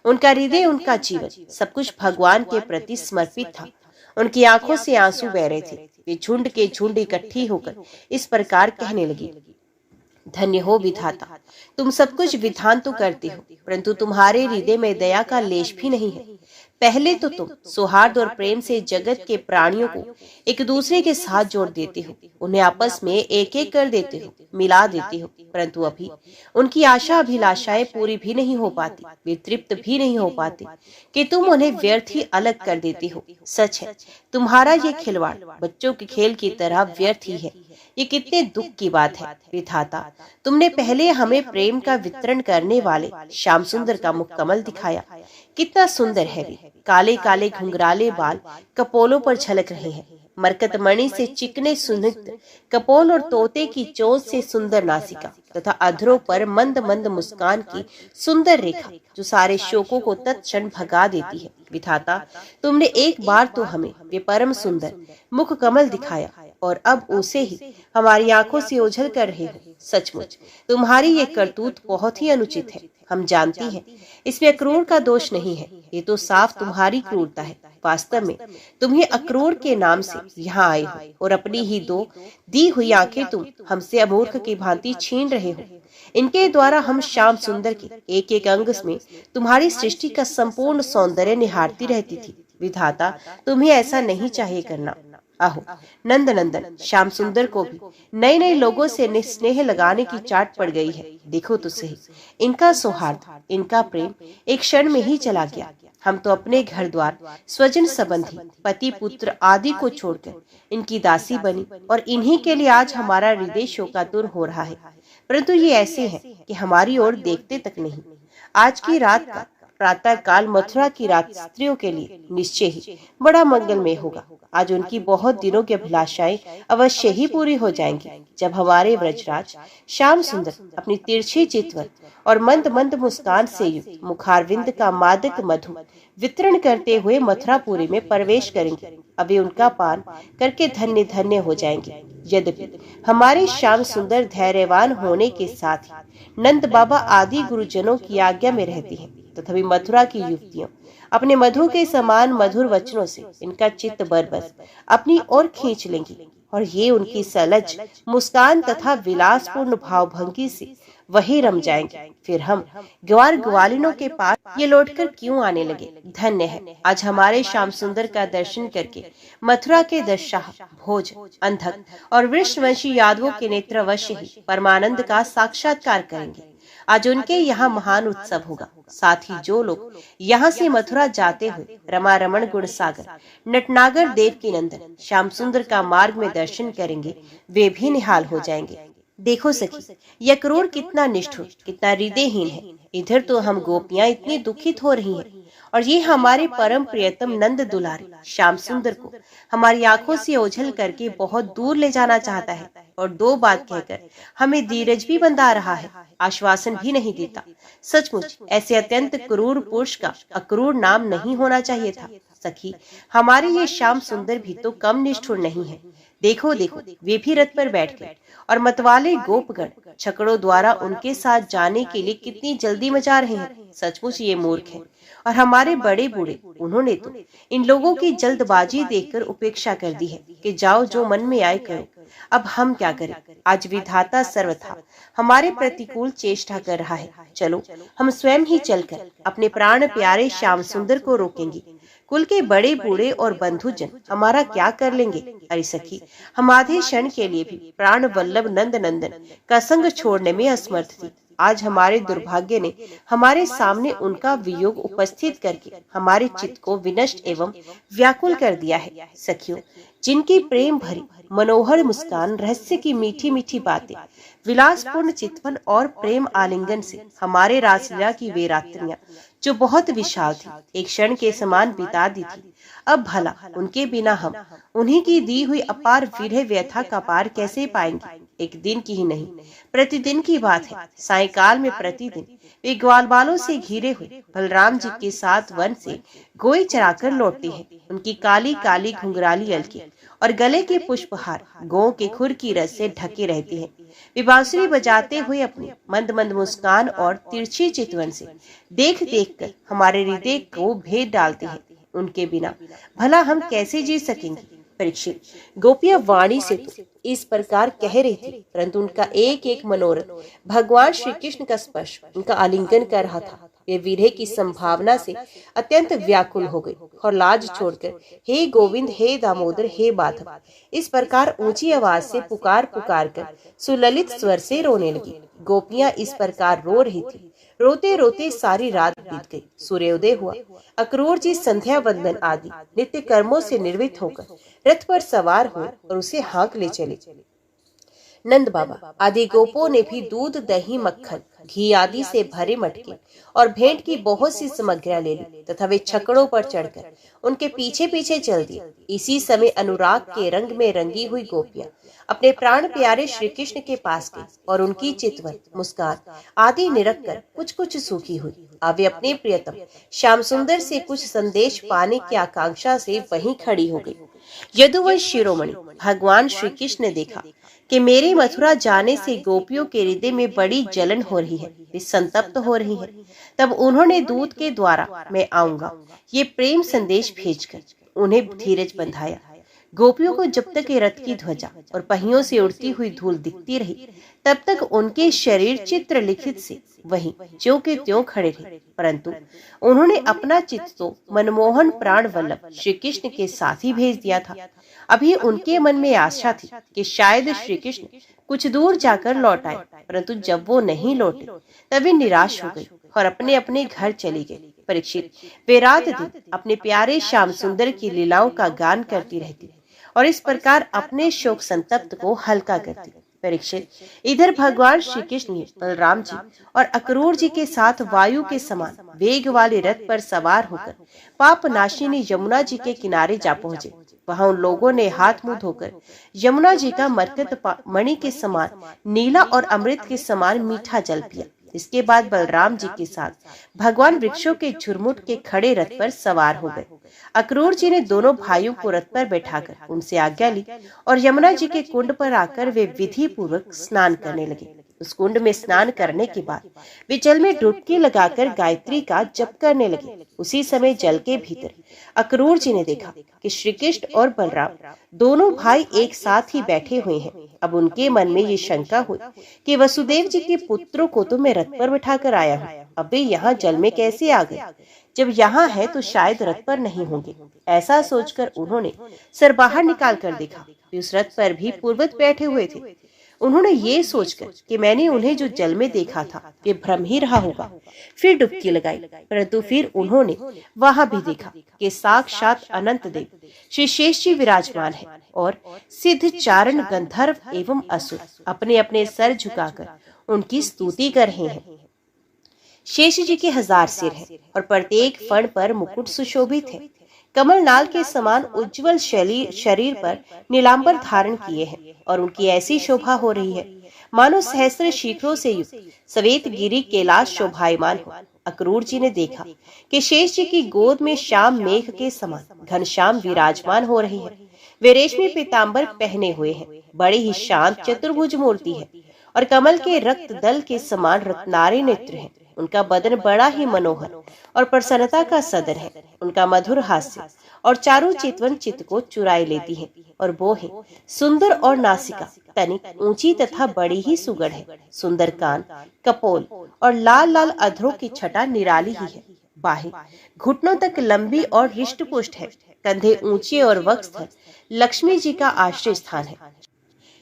उनका हृदय, उनका जीवन, सब कुछ भगवान के प्रति समर्पित था। उनकी आंखों से आंसू बह रहे थे। वे झुंड के झुंड इकट्ठी होकर इस प्रकार कहने लगी, धन्य हो विधाता, तुम सब कुछ विधान तो करते हो, परंतु तुम्हारे हृदय में दया का लेश भी नहीं है। पहले तो तुम सौहार्द और प्रेम से जगत के प्राणियों को एक दूसरे के साथ जोड़ देते हो, उन्हें आपस में एक एक कर देते हो, मिला देते हो, परंतु अभी उनकी आशा अभिलाषाएं पूरी भी नहीं हो पाती, वे तृप्त भी नहीं हो पाते कि तुम उन्हें व्यर्थ ही अलग कर देते हो। सच है, तुम्हारा ये खिलवाड़ बच्चों के खेल की तरह व्यर्थ ही है। ये कितने दुख की बात है विधाता, तुमने पहले हमें प्रेम का वितरण करने वाले श्याम सुंदर का मुख कमल दिखाया। कितना सुंदर है वे, काले काले घुंघराले बाल कपोलों पर झलक रहे हैं, मरकत मणि से चिकने सुनिग्ध कपोल और तोते की चोंच से सुंदर नासिका तथा अधरों पर मंद मंद मुस्कान की सुंदर रेखा जो सारे शोकों को तत्क्षण भगा देती है। विधाता, तुमने एक बार तो हमें वे परम सुंदर मुख कमल दिखाया और अब उसे ही हमारी आंखों से ओझल कर रहे हो। सचमुच तुम्हारी ये करतूत बहुत ही अनुचित है। हम जानती हैं इसमें अक्रूर का दोष नहीं है, ये तो साफ तुम्हारी क्रूरता है। वास्तव में तुम ही अक्रूर के नाम से यहाँ आए हो और अपनी ही दो दी हुई आंखें तुम हमसे अमूर्ख की भांति छीन रहे हो। इनके द्वारा हम श्याम सुंदर के एक एक अंग में तुम्हारी सृष्टि का संपूर्ण सौंदर्य निहारती रहती थी। विधाता, तुम्हें ऐसा नहीं चाहिए करना। आहो नंद नंदन, श्याम सुंदर को भी नए नए लोगों से स्नेह लगाने की चाट पड़ गई है। देखो तो सही, इनका सौहार्द, इनका प्रेम एक क्षण में ही चला गया। हम तो अपने घर द्वार, स्वजन संबंधी, पति पुत्र आदि को छोड़कर इनकी दासी बनी और इन्हीं के लिए आज हमारा हृदय शोकातुर हो रहा है, परंतु ये ऐसे हैं कि हमारी ओर देखते तक नहीं। आज की रात का प्रातः काल मथुरा की रात स्त्रियों के लिए निश्चय ही बड़ा मंगलमय होगा। आज उनकी बहुत दिनों की अभिलाषाएं अवश्य ही पूरी हो जाएंगी, जब हमारे व्रजराज श्याम सुंदर अपनी तिरछी चितवन और मंद मंद मुस्कान से युक्त मुखारविंद का मादक मधु वितरण करते हुए मथुरापुरी में प्रवेश करेंगे। अभी उनका पान करके धन्य धन्य हो जाएंगे। यद्यपि हमारे श्याम सुंदर धैर्यवान होने के साथ ही नंद बाबा आदि गुरुजनों की आज्ञा में रहती हैं, तथापि मथुरा की युवतियों अपने मधु के समान मधुर वचनों से इनका चित्त बरबस अपनी ओर खींच लेंगी और ये उनकी सलज मुस्कान तथा विलासपूर्ण भावभंगी से वही रम जाएंगे। फिर हम ग्वार ग्वालिनों के पास ये लौटकर क्यों आने लगे। धन्य है आज हमारे श्याम सुंदर का दर्शन करके मथुरा के दशाह, भोज, अंधक और वृषवंशी यादवों के नेत्र अवश्य ही परमानंद का साक्षात्कार करेंगे। आज उनके यहाँ महान उत्सव होगा। साथ ही जो लोग यहाँ से मथुरा जाते हुए रमा रमण गुण सागर, नटनागर देव की नंदन श्याम सुंदर का मार्ग में दर्शन करेंगे, वे भी निहाल हो जाएंगे। देखो सखी, यह क्रूर कितना निष्ठुर, कितना हृदयहीन है। इधर तो हम गोपियां इतनी दुखित हो रही हैं, और ये हमारे परम प्रियतम नंद दुलारे श्याम सुंदर को हमारी आंखों से ओझल करके बहुत दूर ले जाना चाहता है, और दो बात कहकर हमें धीरज भी बंधा रहा है, आश्वासन भी नहीं देता। सचमुच ऐसे अत्यंत क्रूर पुरुष का अक्रूर नाम नहीं होना चाहिए था। सखी, हमारे ये श्याम सुंदर भी तो कम निष्ठुर नहीं है। देखो देखो, वे भी रथ पर बैठ गए, और मतवाले गोपगण छकड़ों द्वारा उनके साथ जाने के लिए कितनी जल्दी मचा रहे हैं। सचमुच ये मूर्ख हैं, और हमारे बड़े बूढ़े, उन्होंने तो इन लोगों की जल्दबाजी देखकर उपेक्षा कर दी है कि जाओ जो मन में आए करो। अब हम क्या करें? आज विधाता सर्वथा हमारे प्रतिकूल चेष्टा कर रहा है। चलो हम स्वयं ही चलकर अपने प्राण प्यारे श्याम सुंदर को रोकेंगे। कुल के बड़े बूढ़े और बंधुजन हमारा क्या कर लेंगे? अरे सखी, हम आधे क्षण के लिए भी प्राण वल्लभ नंद नंदन का संग छोड़ने में असमर्थ थी। आज हमारे दुर्भाग्य ने हमारे सामने उनका वियोग उपस्थित करके हमारे चित्त को विनष्ट एवं व्याकुल कर दिया है। सखियों, जिनकी प्रेम भरी मनोहर मुस्कान, रहस्य की मीठी मीठी बातें, विलासपूर्ण चितवन और प्रेम आलिंगन से हमारे रासलीला की वे रात्रियां, जो बहुत विशाल थी, एक क्षण के समान बिता दी थी, अब भला उनके बिना हम उन्हीं की दी हुई अपार विरह व्यथा का पार कैसे पाएंगे? एक दिन की ही नहीं, प्रतिदिन की बात है। सायंकाल में प्रतिदिन वे ग्वाल बालों से घिरे हुए बलराम जी के साथ वन से गोई चराकर लौटते हैं। उनकी काली काली घुंघराली अलकी और गले के पुष्पहार गौ के खुर की रस से ढके रहते हैं। वे बांसुरी बजाते हुए अपनी मंद मंद मुस्कान और तिरछी चितवन से देख देख कर हमारे हृदय को भेद डालते हैं। उनके बिना भला हम कैसे जी सकेंगे? परीक्षित, गोपियां वाणी से तो इस प्रकार कह रही थी, परंतु उनका एक एक मनोरथ भगवान श्री कृष्ण का स्पर्श, उनका आलिंगन कर रहा था। वे विरह की संभावना से अत्यंत व्याकुल हो गई और लाज छोड़कर हे गोविंद, हे दामोदर, हे माधव, इस प्रकार ऊंची आवाज से पुकार पुकार कर सुललित स्वर से रोने लगी। गोपियां इस प्रकार रो रही थी। रोते रोते सारी रात बीत गई। सूर्योदय हुआ। अक्रूर जी संध्या वंदन आदि नित्य कर्मों से निर्वृत्त होकर रथ पर सवार हुए और उसे हाँक ले चले। नंद बाबा आदि गोपों ने भी दूध, दही, मक्खन, घी आदि से भरे मटके और भेंट की बहुत सी सामग्रियां ले ली तथा वे छकड़ों पर चढ़कर उनके पीछे पीछे चल दिए। इसी समय अनुराग के रंग में रंगी हुई गोपियां अपने प्राण प्यारे श्री कृष्ण के पास गई और उनकी चितवन, मुस्कान आदि निरख कर कुछ कुछ सूखी हुई। अब वे अपने प्रियतम श्याम सुंदर से कुछ संदेश पाने की आकांक्षा से वहीं खड़ी हो गई। यदुवंश शिरोमणि भगवान श्री कृष्ण ने देखा कि मेरे मथुरा जाने से गोपियों के हृदय में बड़ी जलन हो रही है, वे संतप्त हो रही हैं। तब उन्होंने दूत के द्वारा मैं आऊंगा ये प्रेम संदेश भेजकर उन्हें धीरज बंधाया। गोपियों को जब तक रथ की ध्वजा और पहियों से उड़ती हुई धूल दिखती रही, तब तक उनके शरीर चित्र लिखित से वहीं ज्यों के त्यों खड़े रहे। परंतु उन्होंने अपना चित्त तो मनमोहन प्राण वल्लभ श्री कृष्ण के साथ ही भेज दिया था। अभी उनके मन में आशा थी कि शायद श्री कृष्ण कुछ दूर जाकर लौट आए, परंतु जब वो नहीं लौटे तब वे निराश हो गई और अपने अपने घर चली गई। परीक्षित, वे रात दिन अपने प्यारे श्याम सुंदर की लीलाओं का गान करती रहती और इस प्रकार अपने शोक संतप्त को हल्का करती। परीक्षित, इधर भगवान श्री कृष्ण ने बलराम जी और अक्रूर जी के साथ वायु के समान वेग वाले रथ पर सवार होकर पाप नाशिनी यमुना जी के किनारे जा पहुंचे। वहां उन लोगों ने हाथ मुंह धोकर यमुना जी का मरकत मणि के समान नीला और अमृत के समान मीठा जल पिया। इसके बाद बलराम जी के साथ भगवान वृक्षों के झुरमुट के खड़े रथ पर सवार हो गए। अक्रूर जी ने दोनों भाइयों को रथ पर बैठाकर उनसे आज्ञा ली और यमुना जी के कुंड पर आकर वे विधि पूर्वक स्नान करने लगे। उस कुंड में स्नान करने के बाद वे जल में डुबकी लगाकर गायत्री का जप करने लगे। उसी समय जल के भीतर अक्रूर जी ने देखा कि श्री कृष्ण और बलराम दोनों भाई एक साथ ही बैठे हुए हैं। अब उनके मन में ये शंका हुई कि वसुदेव जी के पुत्रों को तो मैं रथ पर बिठा कर आया हूँ, अब वे यहाँ जल में कैसे आ गए? जब यहाँ है तो शायद रथ पर नहीं होंगे। ऐसा सोचकर उन्होंने सर बाहर निकाल कर देखा, उस रथ पर भी पूर्वत बैठे हुए थे। उन्होंने ये सोचकर कि मैंने उन्हें जो जल में देखा था वे भ्रम ही रहा होगा, फिर डुबकी लगाई, परंतु फिर उन्होंने वहां भी देखा कि साक्षात अनंत देव श्री शेष जी विराजमान है और सिद्ध चारण गंधर्व एवं असुर अपने अपने सर झुकाकर उनकी स्तुति कर रहे हैं। शेष जी के 1000 सिर हैं और प्रत्येक फण पर मुकुट सुशोभित है। कमलनाल के समान उज्जवल शरीर पर नीलांबर धारण किए हैं और उनकी ऐसी शोभा हो रही है मानो सहस्त्र शिखरों से युक्त श्वेत गिरी कैलाश शोभायमान हो। अक्रूर जी ने देखा कि शेष जी की गोद में श्याम मेघ के समान घनश्याम विराजमान हो रही है। वे रेशमी पीताम्बर पहने हुए हैं, बड़े ही शांत चतुर्भुज मूर्ति है और कमल के रक्त दल के समान रत्नारे नेत्र हैं। उनका बदन बड़ा ही मनोहर और प्रसन्नता का सदर है। उनका मधुर हास्य और चारों चितवन चित्त को चुराए लेती है और वो है सुंदर और नासिका तनिक ऊंची तथा बड़ी ही सुगढ़ है। सुंदर कान, कपोल और लाल लाल अधरों की छटा निराली ही है। बाहें घुटनों तक लंबी और हृष्ट पुष्ट है। कंधे ऊंचे और वक्ष लक्ष्मी जी का आश्रय स्थान है।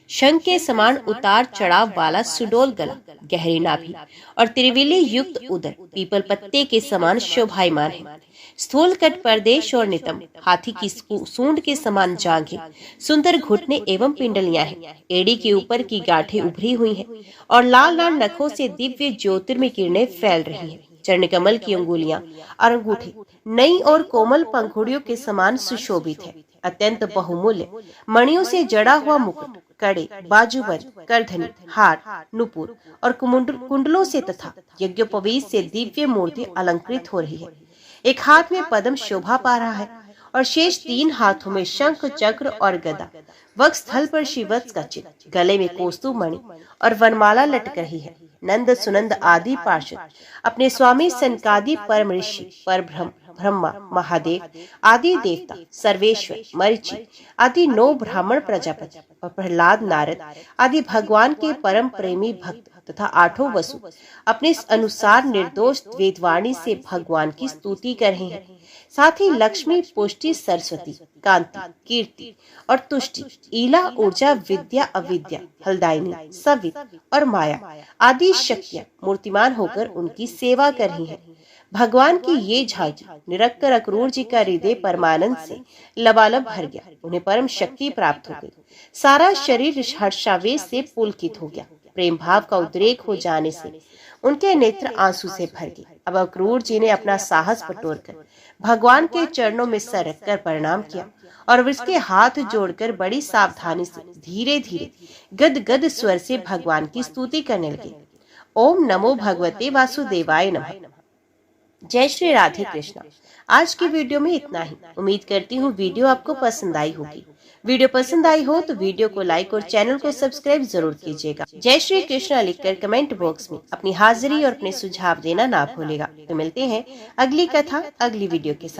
शंख के समान उतार चढ़ाव वाला सुडोल गला, गहरी नाभि और त्रिविली युक्त उदर पीपल पत्ते के समान शोभायमान है। स्थूल कट प्रदेश और नितंब हाथी की सूंड के समान जांघें, सुंदर घुटने एवं पिंडलियां हैं। एड़ी के ऊपर की गांठें उभरी हुई हैं और लाल लाल नखों से दिव्य ज्योतिर्मय किरणें फैल रही हैं। चरण कमल की अंगुलियां और अंगूठे नई और कोमल पंखुड़ियों के समान सुशोभित है। अत्यंत बहुमूल्य मणियों से जड़ा हुआ मुकुट, कड़े, बाजूबंद, करधनी, हार, नुपुर और कुंडलों से तथा यज्ञोपवीत से दिव्य मूर्ति अलंकृत हो रही है। एक हाथ में पद्म शोभा पा रहा है और शेष 3 हाथों में शंख, चक्र और गदा। वक्ष स्थल पर शिवत्स का चिन्ह, गले में कौस्तुभ मणि और वनमाला लटक रही है। नंद सुनंद आदि पार्षद अपने स्वामी सनकादि परम ऋषि, परब्रह्म, ब्रह्मा, महादेव आदि देवता, सर्वेश्वर, मरीचि आदि 9 ब्राह्मण प्रजापति और प्रहलाद, नारद आदि भगवान के परम प्रेमी भक्त तथा 8 वसु अपने अनुसार निर्दोष वेदवाणी से भगवान की स्तुति कर रहे हैं। साथ ही लक्ष्मी, पुष्टि, सरस्वती, कांति, कीर्ति और तुष्टि, ईला, ऊर्जा, विद्या, अविद्या, हलदायिनी, सवित और माया आदि शक्तियां मूर्तिमान होकर उनकी सेवा कर रही हैं। भगवान की ये झांकी निरक्कर अक्रूर जी का हृदय परमानंद से लबालब भर गया। उन्हें परम शक्ति प्राप्त हो गई। सारा शरीर हर्षावेश से पुलकित हो गया। प्रेम भाव का उद्रेक हो जाने से उनके नेत्र आंसू से भर गए। अब अक्रूर जी ने अपना साहस बटोरकर भगवान के चरणों में सर रखकर प्रणाम किया और उसके हाथ जोड़कर बड़ी सावधानी से धीरे धीरे गदगद स्वर से भगवान की स्तुति करने लगे। ओम नमो भगवते वासुदेवाय नमः। जय श्री राधे कृष्णा। आज की वीडियो में इतना ही। उम्मीद करती हूँ वीडियो आपको पसंद आई होगी। वीडियो पसंद आई हो तो वीडियो को लाइक और चैनल को सब्सक्राइब जरूर कीजिएगा। जय श्री कृष्णा लिखकर कमेंट बॉक्स में अपनी हाजिरी और अपने सुझाव देना ना भूलेगा। तो मिलते हैं अगली कथा अगली वीडियो के साथ।